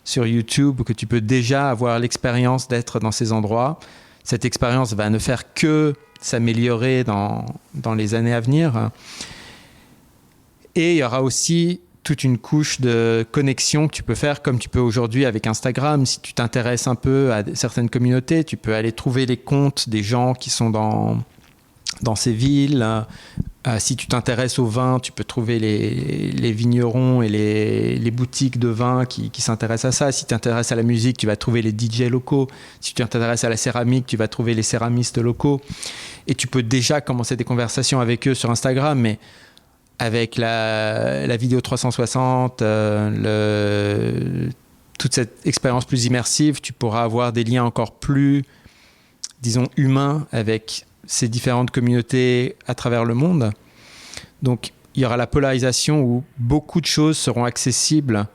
sur YouTube, que tu peux déjà avoir l'expérience d'être dans ces endroits. Cette expérience va ne faire que s'améliorer dans les années à venir. Et il y aura aussi toute une couche de connexion que tu peux faire, comme tu peux aujourd'hui avec Instagram. Si tu t'intéresses un peu à certaines communautés, tu peux aller trouver les comptes des gens qui sont dans ces villes. Si tu t'intéresses au vin, tu peux trouver les vignerons et les boutiques de vin qui s'intéressent à ça. Si tu t'intéresses à la musique, tu vas trouver les DJ locaux. Si tu t'intéresses à la céramique, tu vas trouver les céramistes locaux. Et tu peux déjà commencer des conversations avec eux sur Instagram, mais avec la vidéo 360, toute cette expérience plus immersive, tu pourras avoir des liens encore plus, disons, humains avec ces différentes communautés à travers le monde. Donc, il y aura la polarisation où beaucoup de choses seront accessibles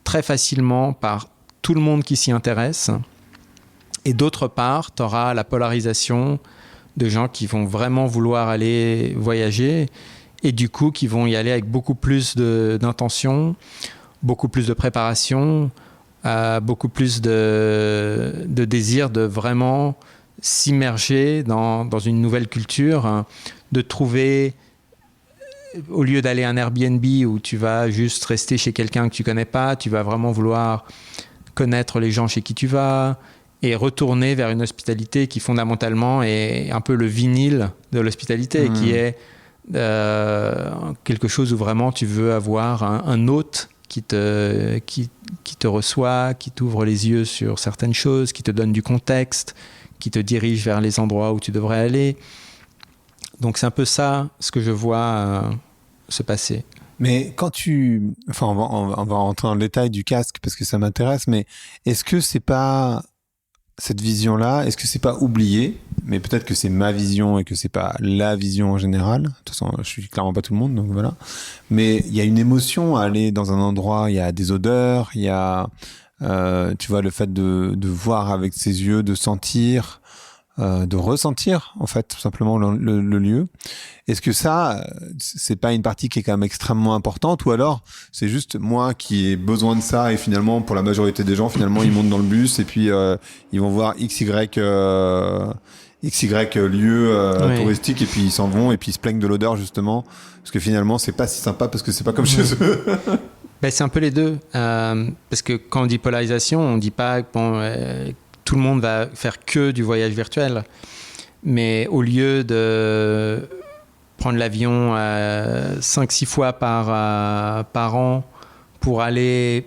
très facilement par tout le monde qui s'y intéresse. Et d'autre part, tu auras la polarisation de gens qui vont vraiment vouloir aller voyager et du coup qui vont y aller avec beaucoup plus d'intention, beaucoup plus de préparation, beaucoup plus de désir de vraiment s'immerger dans une nouvelle culture, de trouver, au lieu d'aller à un Airbnb où tu vas juste rester chez quelqu'un que tu connais pas, tu vas vraiment vouloir connaître les gens chez qui tu vas et retourner vers une hospitalité qui fondamentalement est un peu le vinyle de l'hospitalité, qui est quelque chose où vraiment tu veux avoir un hôte qui te reçoit, qui t'ouvre les yeux sur certaines choses, qui te donne du contexte, qui te dirige vers les endroits où tu devrais aller. Donc c'est un peu ça ce que je vois se passer. Mais quand enfin, on va rentrer dans le détail du casque parce que ça m'intéresse, mais est-ce que c'est pas cette vision-là, est-ce que c'est pas oublié? Mais peut-être que c'est ma vision et que c'est pas la vision en général. De toute façon, je suis clairement pas tout le monde, donc voilà. Mais il y a une émotion à aller dans un endroit, il y a des odeurs, il y a, tu vois, le fait de voir avec ses yeux, de sentir, de ressentir, en fait, tout simplement le lieu. Est-ce que ça, c'est pas une partie qui est quand même extrêmement importante, ou alors c'est juste moi qui ai besoin de ça et finalement, pour la majorité des gens, finalement, ils montent dans le bus et puis ils vont voir XY lieu Oui. touristique et puis ils s'en vont et puis ils se plaignent de l'odeur justement parce que finalement c'est pas si sympa parce que c'est pas comme chez eux. Ben, c'est un peu les deux, parce que quand on dit polarisation, on dit pas tout le monde va faire que du voyage virtuel, mais au lieu de prendre l'avion 5-6 fois par an pour aller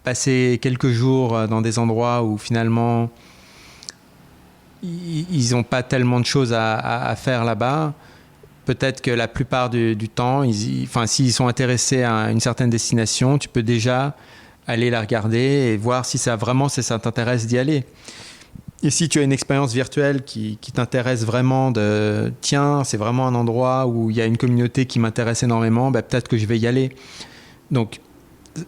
passer quelques jours dans des endroits où finalement ils n'ont pas tellement de choses à faire là-bas, peut-être que la plupart du temps, s'ils sont intéressés à une certaine destination, tu peux déjà aller la regarder et voir si ça t'intéresse d'y aller. Et si tu as une expérience virtuelle qui t'intéresse vraiment, tiens, c'est vraiment un endroit où il y a une communauté qui m'intéresse énormément, peut-être que je vais y aller. Donc,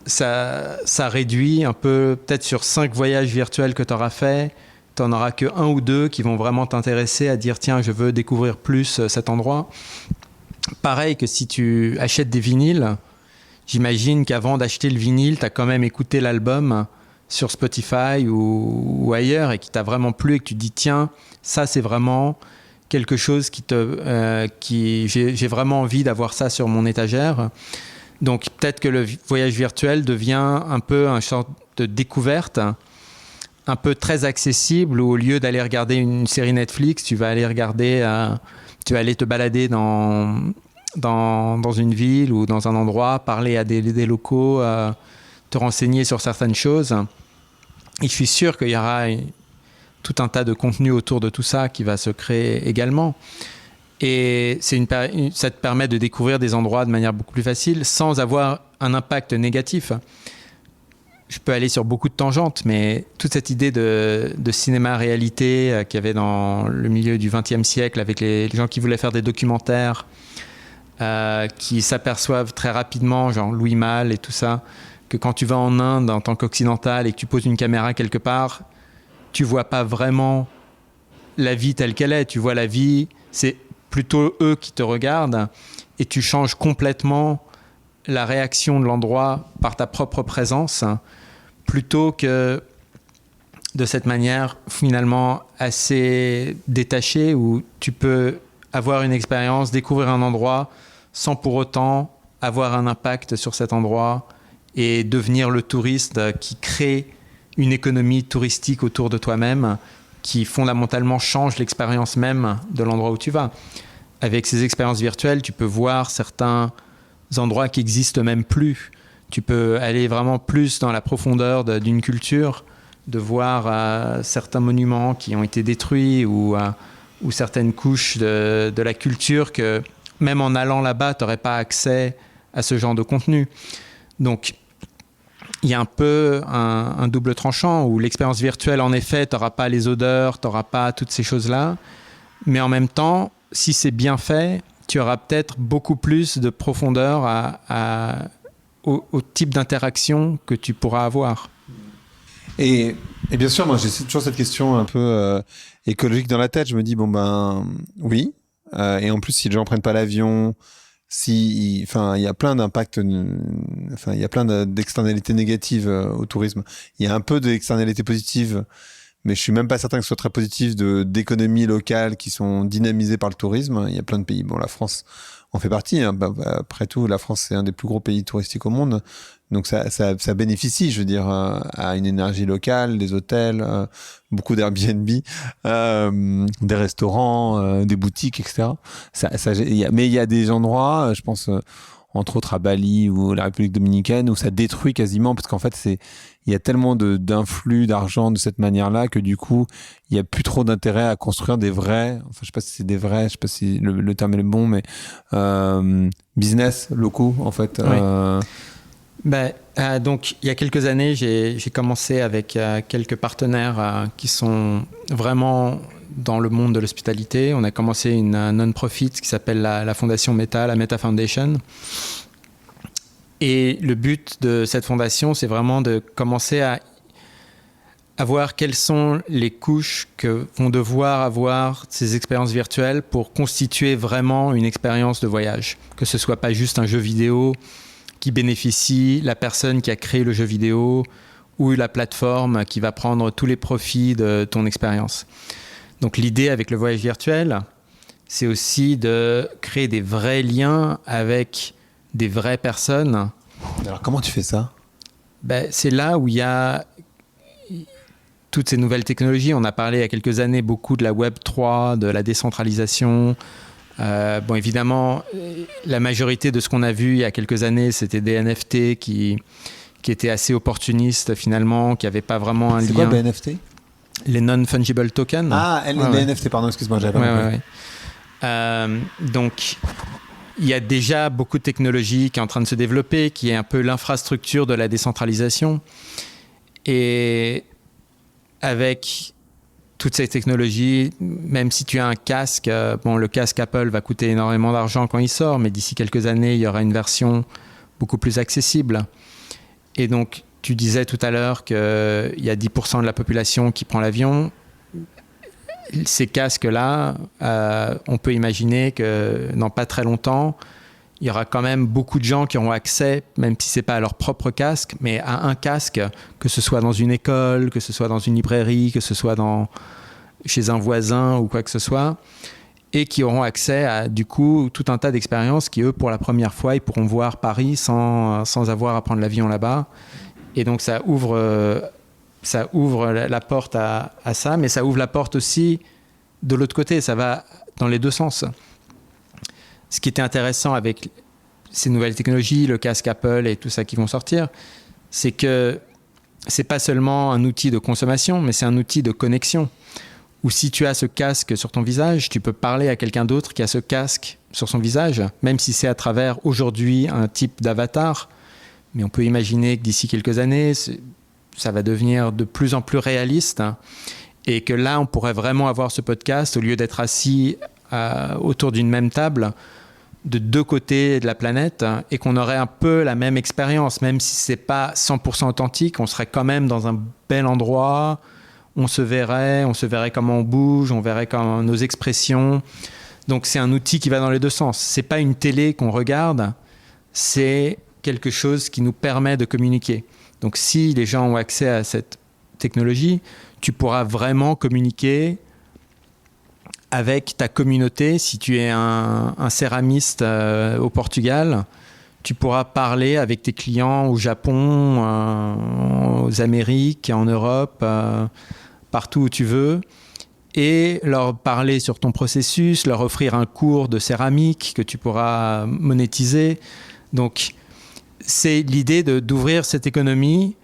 ça réduit un peu, peut-être sur 5 voyages virtuels que tu auras fait, tu n'en auras que 1 ou 2 qui vont vraiment t'intéresser à dire, tiens, je veux découvrir plus cet endroit. Pareil que si tu achètes des vinyles, j'imagine qu'avant d'acheter le vinyle, tu as quand même écouté l'album sur Spotify ou ailleurs et qui t'a vraiment plu et que tu te dis tiens, ça c'est vraiment quelque chose j'ai vraiment envie d'avoir ça sur mon étagère. Donc peut-être que le voyage virtuel devient un peu une sorte de découverte, un peu très accessible, où au lieu d'aller regarder une série Netflix, tu vas aller te balader dans une ville ou dans un endroit, parler à des locaux, te renseigner sur certaines choses. Et je suis sûr qu'il y aura tout un tas de contenu autour de tout ça qui va se créer également. Et ça te permet de découvrir des endroits de manière beaucoup plus facile sans avoir un impact négatif. Je peux aller sur beaucoup de tangentes, mais toute cette idée de cinéma-réalité qu'il y avait dans le milieu du XXe siècle avec les gens qui voulaient faire des documentaires, qui s'aperçoivent très rapidement, genre Louis Malle et tout ça, que quand tu vas en Inde en tant qu'occidental et que tu poses une caméra quelque part, tu vois pas vraiment la vie telle qu'elle est. Tu vois la vie, c'est plutôt eux qui te regardent et tu changes complètement la réaction de l'endroit par ta propre présence, plutôt que de cette manière finalement assez détachée où tu peux avoir une expérience, découvrir un endroit sans pour autant avoir un impact sur cet endroit et devenir le touriste qui crée une économie touristique autour de toi-même qui fondamentalement change l'expérience même de l'endroit où tu vas. Avec ces expériences virtuelles, tu peux voir certains endroits qui n'existent même plus. Tu peux aller vraiment plus dans la profondeur d'une culture, de voir certains monuments qui ont été détruits ou certaines couches de la culture que même en allant là-bas, tu n'aurais pas accès à ce genre de contenu. Donc, il y a un peu un double tranchant où l'expérience virtuelle, en effet, tu n'auras pas les odeurs, tu n'auras pas toutes ces choses-là. Mais en même temps, si c'est bien fait, tu auras peut-être beaucoup plus de profondeur au type d'interaction que tu pourras avoir. Et bien sûr, moi, j'ai toujours cette question un peu écologique dans la tête. Je me dis, oui. Et en plus, si les gens prennent pas l'avion, il y a plein d'impacts, il y a plein d'externalités négatives au tourisme. Il y a un peu d'externalités positives, mais je suis même pas certain que ce soit très positif d'économies locales qui sont dynamisées par le tourisme. Il y a plein de pays. Bon, la France en fait partie. Hein. Après tout, la France, c'est un des plus gros pays touristiques au monde. Donc ça bénéficie, je veux dire, à une énergie locale, des hôtels, beaucoup d'Airbnb, des restaurants, des boutiques, etc. Mais il y a des endroits, je pense, entre autres à Bali ou la République dominicaine, où ça détruit quasiment, parce qu'en fait, il y a tellement d'influx d'argent de cette manière-là que du coup, il n'y a plus trop d'intérêt à construire des vrais, enfin, je sais pas si c'est des vrais, je sais pas si le terme est le bon, mais business locaux, en fait. Oui. Donc, il y a quelques années, j'ai commencé avec quelques partenaires qui sont vraiment dans le monde de l'hospitalité. On a commencé une non-profit qui s'appelle la Fondation Meta, la Meta Foundation. Et le but de cette fondation, c'est vraiment de commencer à voir quelles sont les couches que vont devoir avoir ces expériences virtuelles pour constituer vraiment une expérience de voyage. Que ce ne soit pas juste un jeu vidéo qui bénéficie la personne qui a créé le jeu vidéo ou la plateforme qui va prendre tous les profits de ton expérience. Donc l'idée avec le voyage virtuel, c'est aussi de créer des vrais liens avec des vraies personnes. Alors comment tu fais ça ? C'est là où il y a toutes ces nouvelles technologies. On a parlé il y a quelques années beaucoup de la Web 3, de la décentralisation. Évidemment, la majorité de ce qu'on a vu il y a quelques années, c'était des NFT qui étaient assez opportunistes finalement, qui n'avaient pas vraiment un lien. C'est quoi les NFT ? Les non-fungible tokens. Ah, les NFT, pardon, excuse-moi, j'avais pas compris. Donc, il y a déjà beaucoup de technologies qui est en train de se développer, qui est un peu l'infrastructure de la décentralisation. Et avec toutes ces technologies, même si tu as un casque, le casque Apple va coûter énormément d'argent quand il sort, mais d'ici quelques années, il y aura une version beaucoup plus accessible. Et donc, tu disais tout à l'heure qu'il y a 10% de la population qui prend l'avion. Ces casques-là, on peut imaginer que dans pas très longtemps, il y aura quand même beaucoup de gens qui auront accès, même si ce n'est pas à leur propre casque, mais à un casque, que ce soit dans une école, que ce soit dans une librairie, que ce soit chez un voisin ou quoi que ce soit, et qui auront accès à, du coup, tout un tas d'expériences qui, eux, pour la première fois, ils pourront voir Paris sans avoir à prendre l'avion là-bas. Et donc, ça ouvre la porte à ça, mais ça ouvre la porte aussi de l'autre côté. Ça va dans les deux sens. Ce qui était intéressant avec ces nouvelles technologies, le casque Apple et tout ça qui vont sortir, c'est que c'est pas seulement un outil de consommation, mais c'est un outil de connexion. Où si tu as ce casque sur ton visage, tu peux parler à quelqu'un d'autre qui a ce casque sur son visage, même si c'est à travers aujourd'hui un type d'avatar. Mais on peut imaginer que d'ici quelques années, ça va devenir de plus en plus réaliste, et que là, on pourrait vraiment avoir ce podcast, au lieu d'être assis autour d'une même table, de deux côtés de la planète, et qu'on aurait un peu la même expérience, même si c'est pas 100% authentique, on serait quand même dans un bel endroit, on se verrait comment on bouge, on verrait comment nos expressions. Donc c'est un outil qui va dans les deux sens. C'est pas une télé qu'on regarde, c'est quelque chose qui nous permet de communiquer. Donc si les gens ont accès à cette technologie, tu pourras vraiment communiquer avec ta communauté. Si tu es un céramiste au Portugal, tu pourras parler avec tes clients au Japon, aux Amériques, en Europe, partout où tu veux, et leur parler sur ton processus, leur offrir un cours de céramique que tu pourras monétiser. Donc, c'est l'idée d'ouvrir cette économie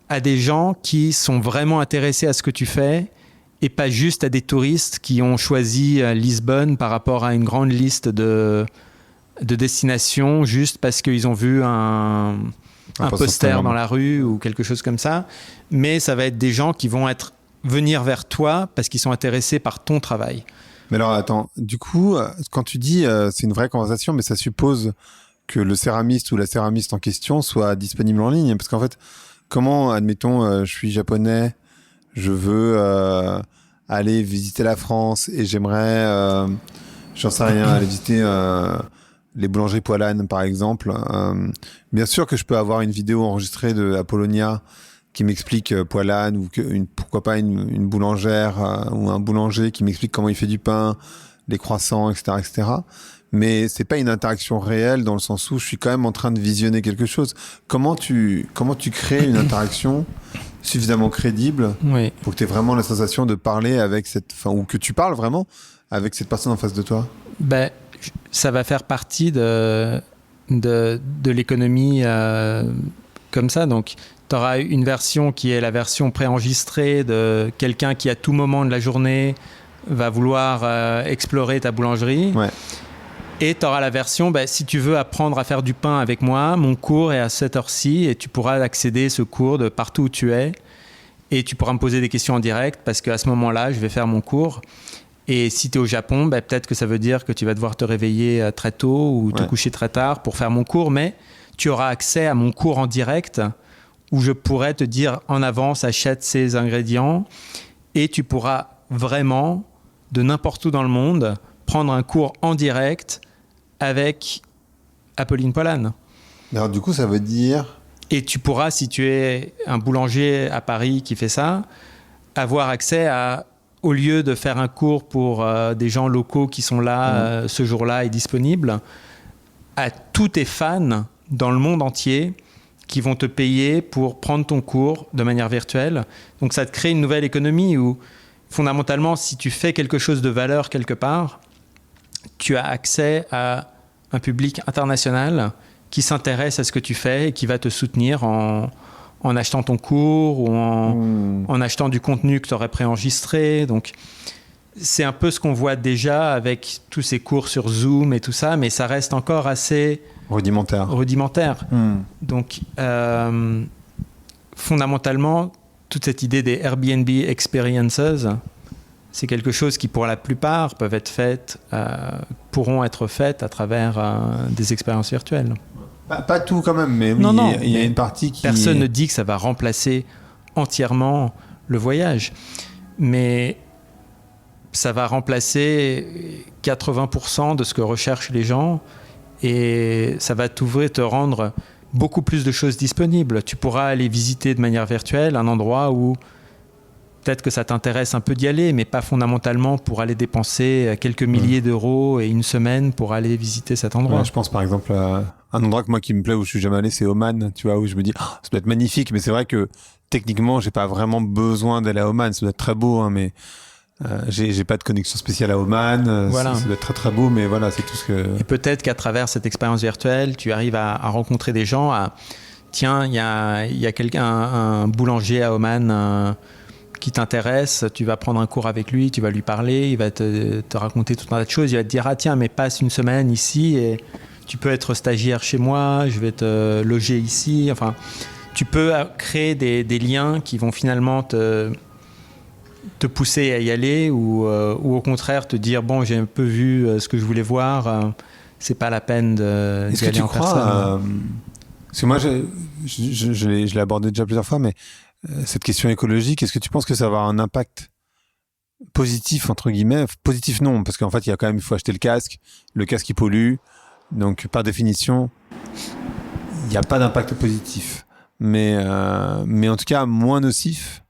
à des gens qui sont vraiment intéressés à ce que tu fais et pas juste à des touristes qui ont choisi Lisbonne par rapport à une grande liste de destinations juste parce qu'ils ont vu un poster dans la rue ou quelque chose comme ça. Mais ça va être des gens qui vont venir vers toi parce qu'ils sont intéressés par ton travail. Mais alors, attends, du coup, quand tu dis c'est une vraie conversation, mais ça suppose que le céramiste ou la céramiste en question soit disponible en ligne. Parce qu'en fait, comment, admettons, je suis japonais, je veux aller visiter la France et j'aimerais, j'en sais rien, aller visiter les boulangeries Poilane, par exemple. Bien sûr que je peux avoir une vidéo enregistrée de Apollonia qui m'explique Poilane ou pourquoi pas une boulangère ou un boulanger qui m'explique comment il fait du pain, les croissants, etc., etc. Mais c'est pas une interaction réelle dans le sens où je suis quand même en train de visionner quelque chose. Comment tu crées une interaction suffisamment crédible pour que tu aies vraiment la sensation de parler avec ou que tu parles vraiment avec cette personne en face de toi? Ben, ça va faire partie de l'économie comme ça. Donc, tu auras une version qui est la version préenregistrée de quelqu'un qui, à tout moment de la journée, va vouloir explorer ta boulangerie. Ouais. Et tu auras la version, si tu veux apprendre à faire du pain avec moi, mon cours est à cette heure-ci et tu pourras accéder à ce cours de partout où tu es. Et tu pourras me poser des questions en direct parce qu'à ce moment-là, je vais faire mon cours. Et si tu es au Japon, peut-être que ça veut dire que tu vas devoir te réveiller très tôt ou te coucher très tard pour faire mon cours. Mais tu auras accès à mon cours en direct où je pourrais te dire en avance, achète ces ingrédients. Et tu pourras vraiment, de n'importe où dans le monde, prendre un cours en direct avec Apolline Poilane. Alors du coup, ça veut dire... Et tu pourras, si tu es un boulanger à Paris qui fait ça, avoir accès à, au lieu de faire un cours pour des gens locaux qui sont là ce jour-là et disponibles, à tous tes fans dans le monde entier qui vont te payer pour prendre ton cours de manière virtuelle. Donc ça te crée une nouvelle économie où, fondamentalement, si tu fais quelque chose de valeur quelque part, tu as accès à un public international qui s'intéresse à ce que tu fais et qui va te soutenir en achetant ton cours ou en achetant du contenu que tu aurais préenregistré. Donc, c'est un peu ce qu'on voit déjà avec tous ces cours sur Zoom et tout ça, mais ça reste encore assez... rudimentaire. Donc, fondamentalement, toute cette idée des Airbnb Experiences, c'est quelque chose qui, pour la plupart, pourront être faites à travers des expériences virtuelles. Pas tout quand même, mais oui, il y a une partie qui... Personne ne dit que ça va remplacer entièrement le voyage, mais ça va remplacer 80% de ce que recherchent les gens et ça va te rendre beaucoup plus de choses disponibles. Tu pourras aller visiter de manière virtuelle un endroit où peut-être que ça t'intéresse un peu d'y aller, mais pas fondamentalement pour aller dépenser quelques milliers d'euros et une semaine pour aller visiter cet endroit. Ouais, je pense par exemple à un endroit qui me plaît où je suis jamais allé, c'est Oman, tu vois, où je me dis ça doit être magnifique, mais c'est vrai que techniquement j'ai pas vraiment besoin d'aller à Oman. Ça doit être très beau, hein, mais j'ai pas de connexion spéciale à Oman. Voilà. Ça doit être très très beau, mais voilà, c'est tout ce que... Et peut-être qu'à travers cette expérience virtuelle, tu arrives à rencontrer des gens. Tiens, il y a quelqu'un, un boulanger à Oman qui t'intéresse, tu vas prendre un cours avec lui, tu vas lui parler, il va te raconter tout un tas de choses, il va te dire tiens, mais passe une semaine ici et tu peux être stagiaire chez moi, je vais te loger ici. Enfin, tu peux créer des liens qui vont finalement te pousser à y aller ou au contraire te dire bon, j'ai un peu vu ce que je voulais voir, c'est pas la peine d'y aller en personne. Parce que moi je l'ai abordé déjà plusieurs fois, mais cette question écologique, est-ce que tu penses que ça va avoir un impact positif, entre guillemets? Positif non, parce qu'en fait il faut acheter le casque il pollue, donc par définition... n'y a pas d'impact positif. Mais en tout cas, moins nocif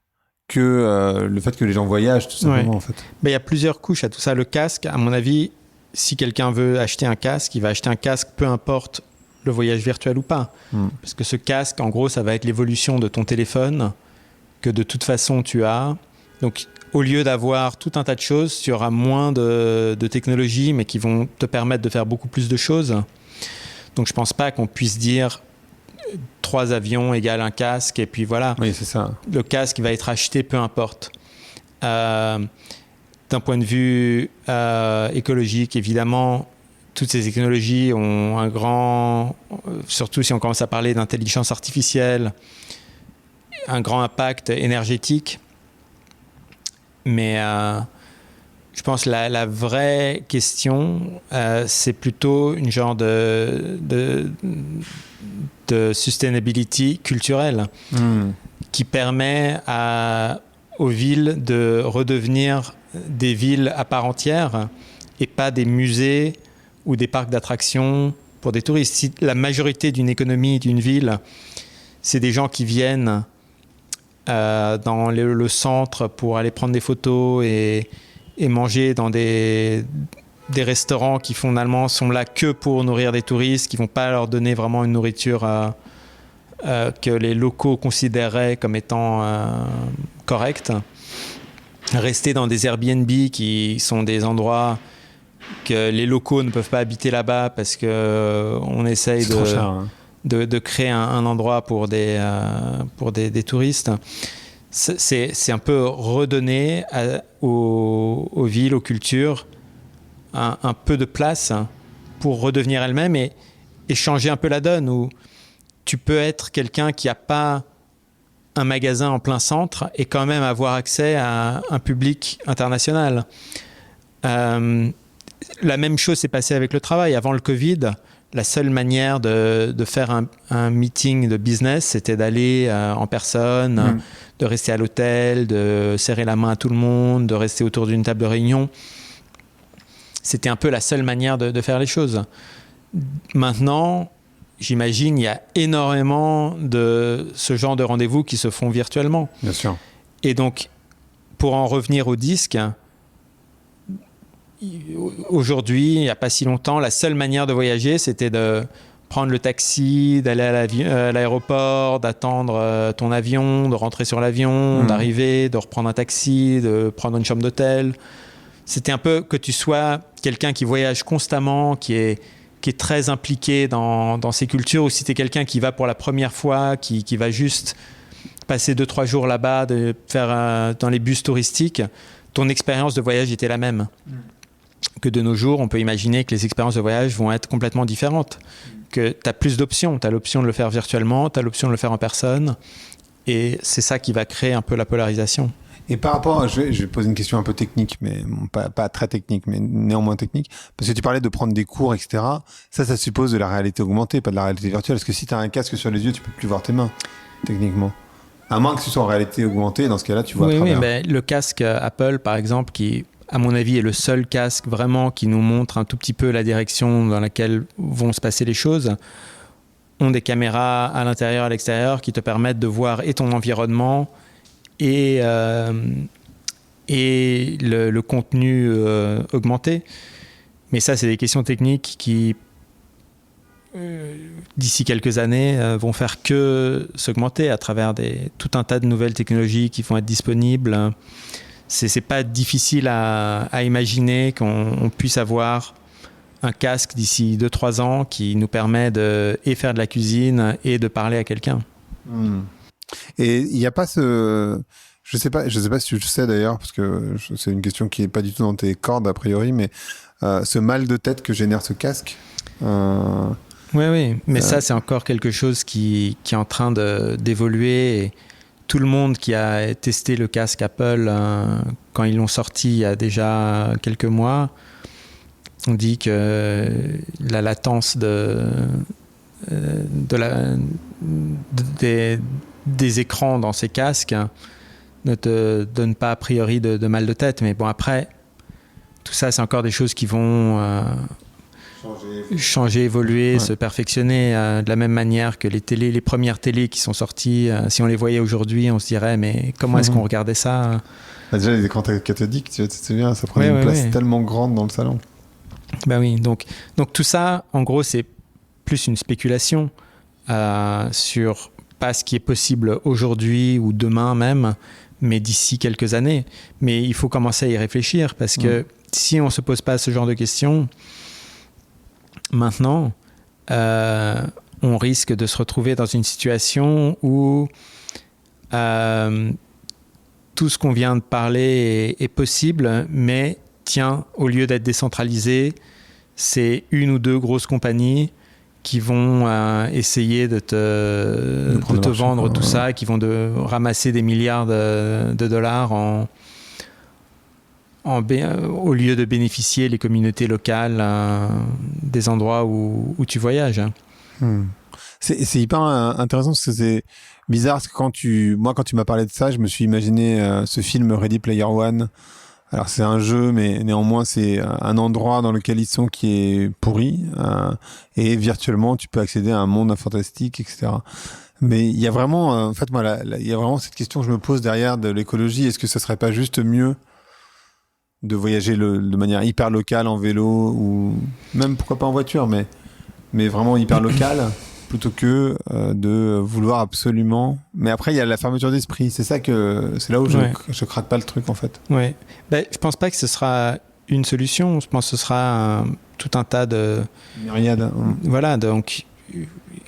que le fait que les gens voyagent, tout simplement, en fait. Il y a plusieurs couches à tout ça. Le casque, à mon avis, si quelqu'un veut acheter un casque, il va acheter un casque, peu importe le voyage virtuel ou pas. Parce que ce casque, en gros, ça va être l'évolution de ton téléphone que de toute façon tu as. Donc, au lieu d'avoir tout un tas de choses, tu auras moins de technologies, mais qui vont te permettre de faire beaucoup plus de choses. Donc, je pense pas qu'on puisse dire 3 avions égale un casque, et puis voilà. Oui, c'est ça. Le casque va être acheté, peu importe. D'un point de vue écologique, évidemment, toutes ces technologies ont un grand, surtout si on commence à parler d'intelligence artificielle, un grand impact énergétique. Mais je pense que la vraie question, c'est plutôt une genre de sustainability culturelle qui permet aux villes de redevenir des villes à part entière et pas des musées ou des parcs d'attractions pour des touristes. Si la majorité d'une économie d'une ville, c'est des gens qui viennent dans le centre pour aller prendre des photos et manger dans des restaurants qui finalement sont là que pour nourrir des touristes, qui ne vont pas leur donner vraiment une nourriture que les locaux considéreraient comme étant correcte. Rester dans des Airbnb qui sont des endroits que les locaux ne peuvent pas habiter là-bas parce qu'on essaye de créer un endroit pour des touristes. C'est un peu redonner aux villes, aux cultures, un peu de place pour redevenir elles-mêmes et changer un peu la donne, où tu peux être quelqu'un qui n'a pas un magasin en plein centre et quand même avoir accès à un public international. La même chose s'est passée avec le travail. Avant le Covid, la seule manière de faire un meeting de business, c'était d'aller en personne, de rester à l'hôtel, de serrer la main à tout le monde, de rester autour d'une table de réunion. C'était un peu la seule manière de faire les choses. Maintenant, j'imagine, il y a énormément de ce genre de rendez-vous qui se font virtuellement. Bien sûr. Et donc, pour en revenir au disque, aujourd'hui, il n'y a pas si longtemps, la seule manière de voyager, c'était de prendre le taxi, d'aller à l'aéroport, d'attendre ton avion, de rentrer sur l'avion, d'arriver, de reprendre un taxi, de prendre une chambre d'hôtel. C'était un peu que tu sois quelqu'un qui voyage constamment, qui est très impliqué dans ces cultures, ou si tu es quelqu'un qui va pour la première fois, qui va juste passer 2-3 jours là-bas, de faire dans les bus touristiques, ton expérience de voyage était la même. Que de nos jours, on peut imaginer que les expériences de voyage vont être complètement différentes. Que tu as plus d'options. Tu as l'option de le faire virtuellement, tu as l'option de le faire en personne. Et c'est ça qui va créer un peu la polarisation. Et par rapport, je vais poser une question un peu technique, mais pas très technique, mais néanmoins technique. Parce que tu parlais de prendre des cours, etc. Ça suppose de la réalité augmentée, pas de la réalité virtuelle. Parce que si tu as un casque sur les yeux, tu peux plus voir tes mains, techniquement. À moins que ce soit en réalité augmentée, dans ce cas-là, tu vois à travers. Oui, mais le casque Apple, par exemple, qui, à mon avis, est le seul casque vraiment qui nous montre un tout petit peu la direction dans laquelle vont se passer les choses, ont des caméras à l'intérieur, à l'extérieur, qui te permettent de voir et ton environnement et le contenu augmenté. Mais ça, c'est des questions techniques qui, d'ici quelques années, vont faire que s'augmenter à travers tout un tas de nouvelles technologies qui vont être disponibles. C'est pas difficile à imaginer qu'on puisse avoir un casque d'ici 2-3 ans qui nous permet de faire de la cuisine et de parler à quelqu'un. Et il n'y a pas ce... Je sais pas si tu le sais d'ailleurs, parce que c'est une question qui n'est pas du tout dans tes cordes a priori, mais ce mal de tête que génère ce casque. Oui, mais ça c'est encore quelque chose qui est en train d'évoluer. Et tout le monde qui a testé le casque Apple quand ils l'ont sorti il y a déjà quelques mois, on dit que la latence des écrans dans ces casques ne te donne pas a priori de mal de tête. Mais bon, après, tout ça, c'est encore des choses qui vont changer, évoluer, Ouais. se perfectionner de la même manière que les premières télés qui sont sorties. Si on les voyait aujourd'hui, on se dirait mais comment est-ce qu'on regardait ça? Bah, déjà, les écrans cathodiques, tu te souviens, ça prenait Ouais, une ouais, place ouais. tellement grande dans le salon. Ben oui, donc tout ça, en gros, c'est plus une spéculation sur pas ce qui est possible aujourd'hui ou demain même, mais d'ici quelques années. Mais il faut commencer à y réfléchir parce que si on ne se pose pas ce genre de questions, maintenant, on risque de se retrouver dans une situation où tout ce qu'on vient de parler est possible, mais tiens, au lieu d'être décentralisé, c'est une ou deux grosses compagnies qui vont essayer de te vendre tout ça, qui vont ramasser des milliards de dollars au lieu de bénéficier les communautés locales des endroits où tu voyages. C'est hyper intéressant parce que c'est bizarre parce que quand tu m'as parlé de ça, je me suis imaginé ce film Ready Player One. Alors c'est un jeu, mais néanmoins c'est un endroit dans lequel ils sont qui est pourri et virtuellement tu peux accéder à un monde fantastique, etc. Mais il y a vraiment, en fait, moi, il y a vraiment cette question que je me pose derrière de l'écologie. Est-ce que ça serait pas juste mieux de voyager de manière hyper locale en vélo ou même pourquoi pas en voiture, mais vraiment hyper locale plutôt que de vouloir absolument. Mais après, il y a la fermeture d'esprit. C'est là où je craque pas le truc, en fait. Ouais. Ben, je pense pas que ce sera une solution. Je pense que ce sera tout un tas de... Myriade. Voilà, donc,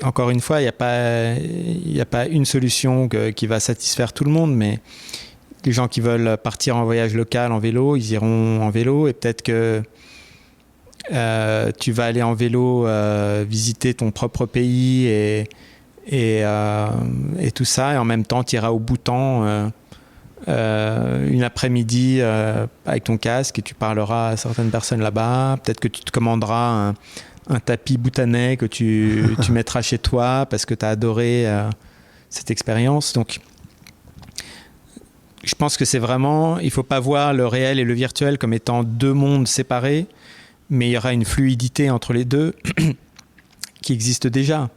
encore une fois, il n'y a pas une solution qui va satisfaire tout le monde, mais les gens qui veulent partir en voyage local en vélo, ils iront en vélo et peut-être que tu vas aller en vélo visiter ton propre pays et tout ça, et en même temps tu iras au Bhoutan une après-midi avec ton casque et tu parleras à certaines personnes là-bas. Peut-être que tu te commanderas un tapis bhoutanais que tu mettras chez toi parce que tu as adoré cette expérience. Donc je pense que c'est vraiment, il ne faut pas voir le réel et le virtuel comme étant deux mondes séparés, mais il y aura une fluidité entre les deux qui existe déjà.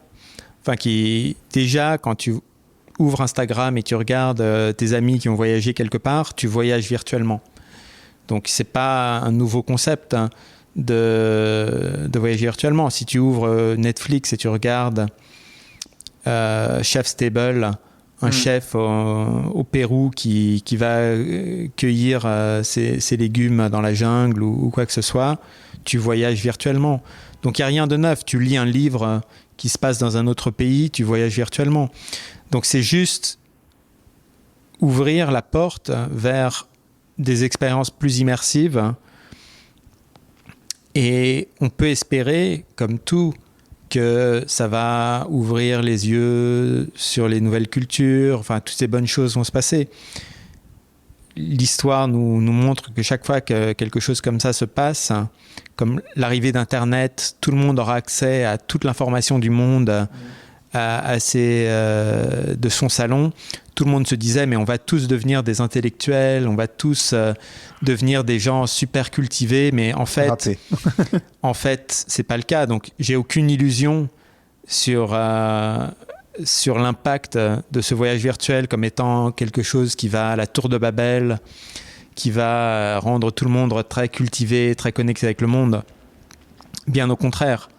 Enfin, déjà, quand tu ouvres Instagram et tu regardes tes amis qui ont voyagé quelque part, tu voyages virtuellement. Donc, ce n'est pas un nouveau concept de voyager virtuellement. Si tu ouvres Netflix et tu regardes Chef's Table, un chef au Pérou qui va cueillir ses légumes dans la jungle ou quoi que ce soit, tu voyages virtuellement. Donc il n'y a rien de neuf. Tu lis un livre qui se passe dans un autre pays, tu voyages virtuellement. Donc c'est juste ouvrir la porte vers des expériences plus immersives. Et on peut espérer, comme tout, que ça va ouvrir les yeux sur les nouvelles cultures, enfin toutes ces bonnes choses vont se passer. L'histoire nous montre que chaque fois que quelque chose comme ça se passe, comme l'arrivée d'Internet, tout le monde aura accès à toute l'information du monde, de son salon. Tout le monde se disait mais on va tous devenir des intellectuels, on va tous devenir des gens super cultivés, mais en fait c'est pas le cas. Donc j'ai aucune illusion sur l'impact de ce voyage virtuel comme étant quelque chose qui va à la tour de Babel, qui va rendre tout le monde très cultivé, très connecté avec le monde. Bien au contraire,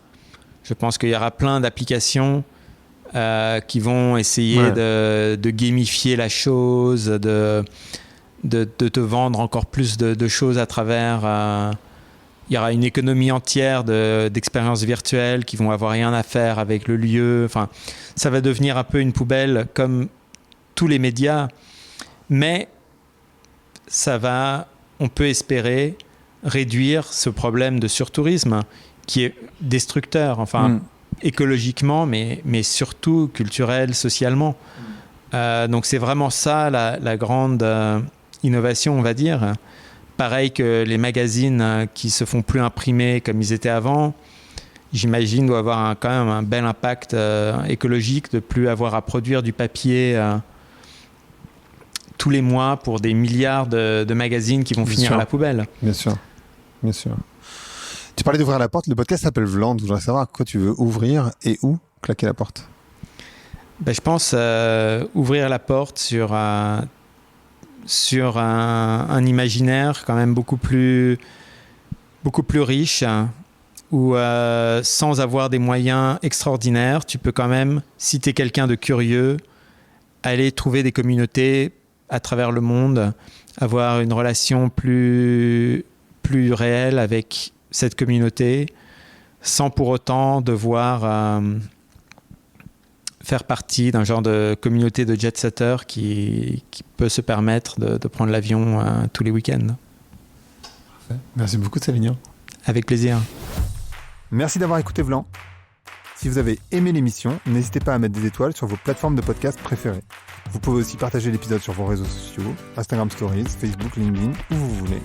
je pense qu'il y aura plein d'applications qui vont essayer de gamifier la chose, de te vendre encore plus de choses à travers. Il y aura une économie entière d'expériences virtuelles qui vont avoir rien à faire avec le lieu. Enfin, ça va devenir un peu une poubelle comme tous les médias, mais on peut espérer réduire ce problème de surtourisme qui est destructeur. Enfin. Écologiquement, mais surtout culturel, socialement. Donc c'est vraiment ça la grande innovation, on va dire. Pareil que les magazines qui se font plus imprimer comme ils étaient avant, j'imagine doit avoir quand même un bel impact écologique de plus avoir à produire du papier tous les mois pour des milliards de magazines qui vont finir à la poubelle. Bien sûr, bien sûr. Tu parlais d'ouvrir la porte. Le podcast s'appelle Vland. Je voudrais savoir à quoi tu veux ouvrir et où claquer la porte. Je pense ouvrir la porte sur un imaginaire quand même beaucoup plus riche, où sans avoir des moyens extraordinaires, tu peux quand même, si tu es quelqu'un de curieux, aller trouver des communautés à travers le monde, avoir une relation plus réelle avec cette communauté, sans pour autant devoir faire partie d'un genre de communauté de jet-setters qui peut se permettre de prendre l'avion tous les week-ends. Merci beaucoup, Savinien. Avec plaisir. Merci d'avoir écouté Vlan. Si vous avez aimé l'émission, n'hésitez pas à mettre des étoiles sur vos plateformes de podcast préférées. Vous pouvez aussi partager l'épisode sur vos réseaux sociaux, Instagram Stories, Facebook, LinkedIn, où vous voulez.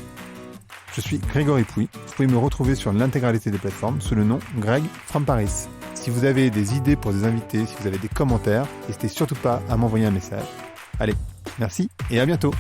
Je suis Grégory Pouy. Vous pouvez me retrouver sur l'intégralité des plateformes sous le nom Greg from Paris. Si vous avez des idées pour des invités, si vous avez des commentaires, n'hésitez surtout pas à m'envoyer un message. Allez, merci et à bientôt.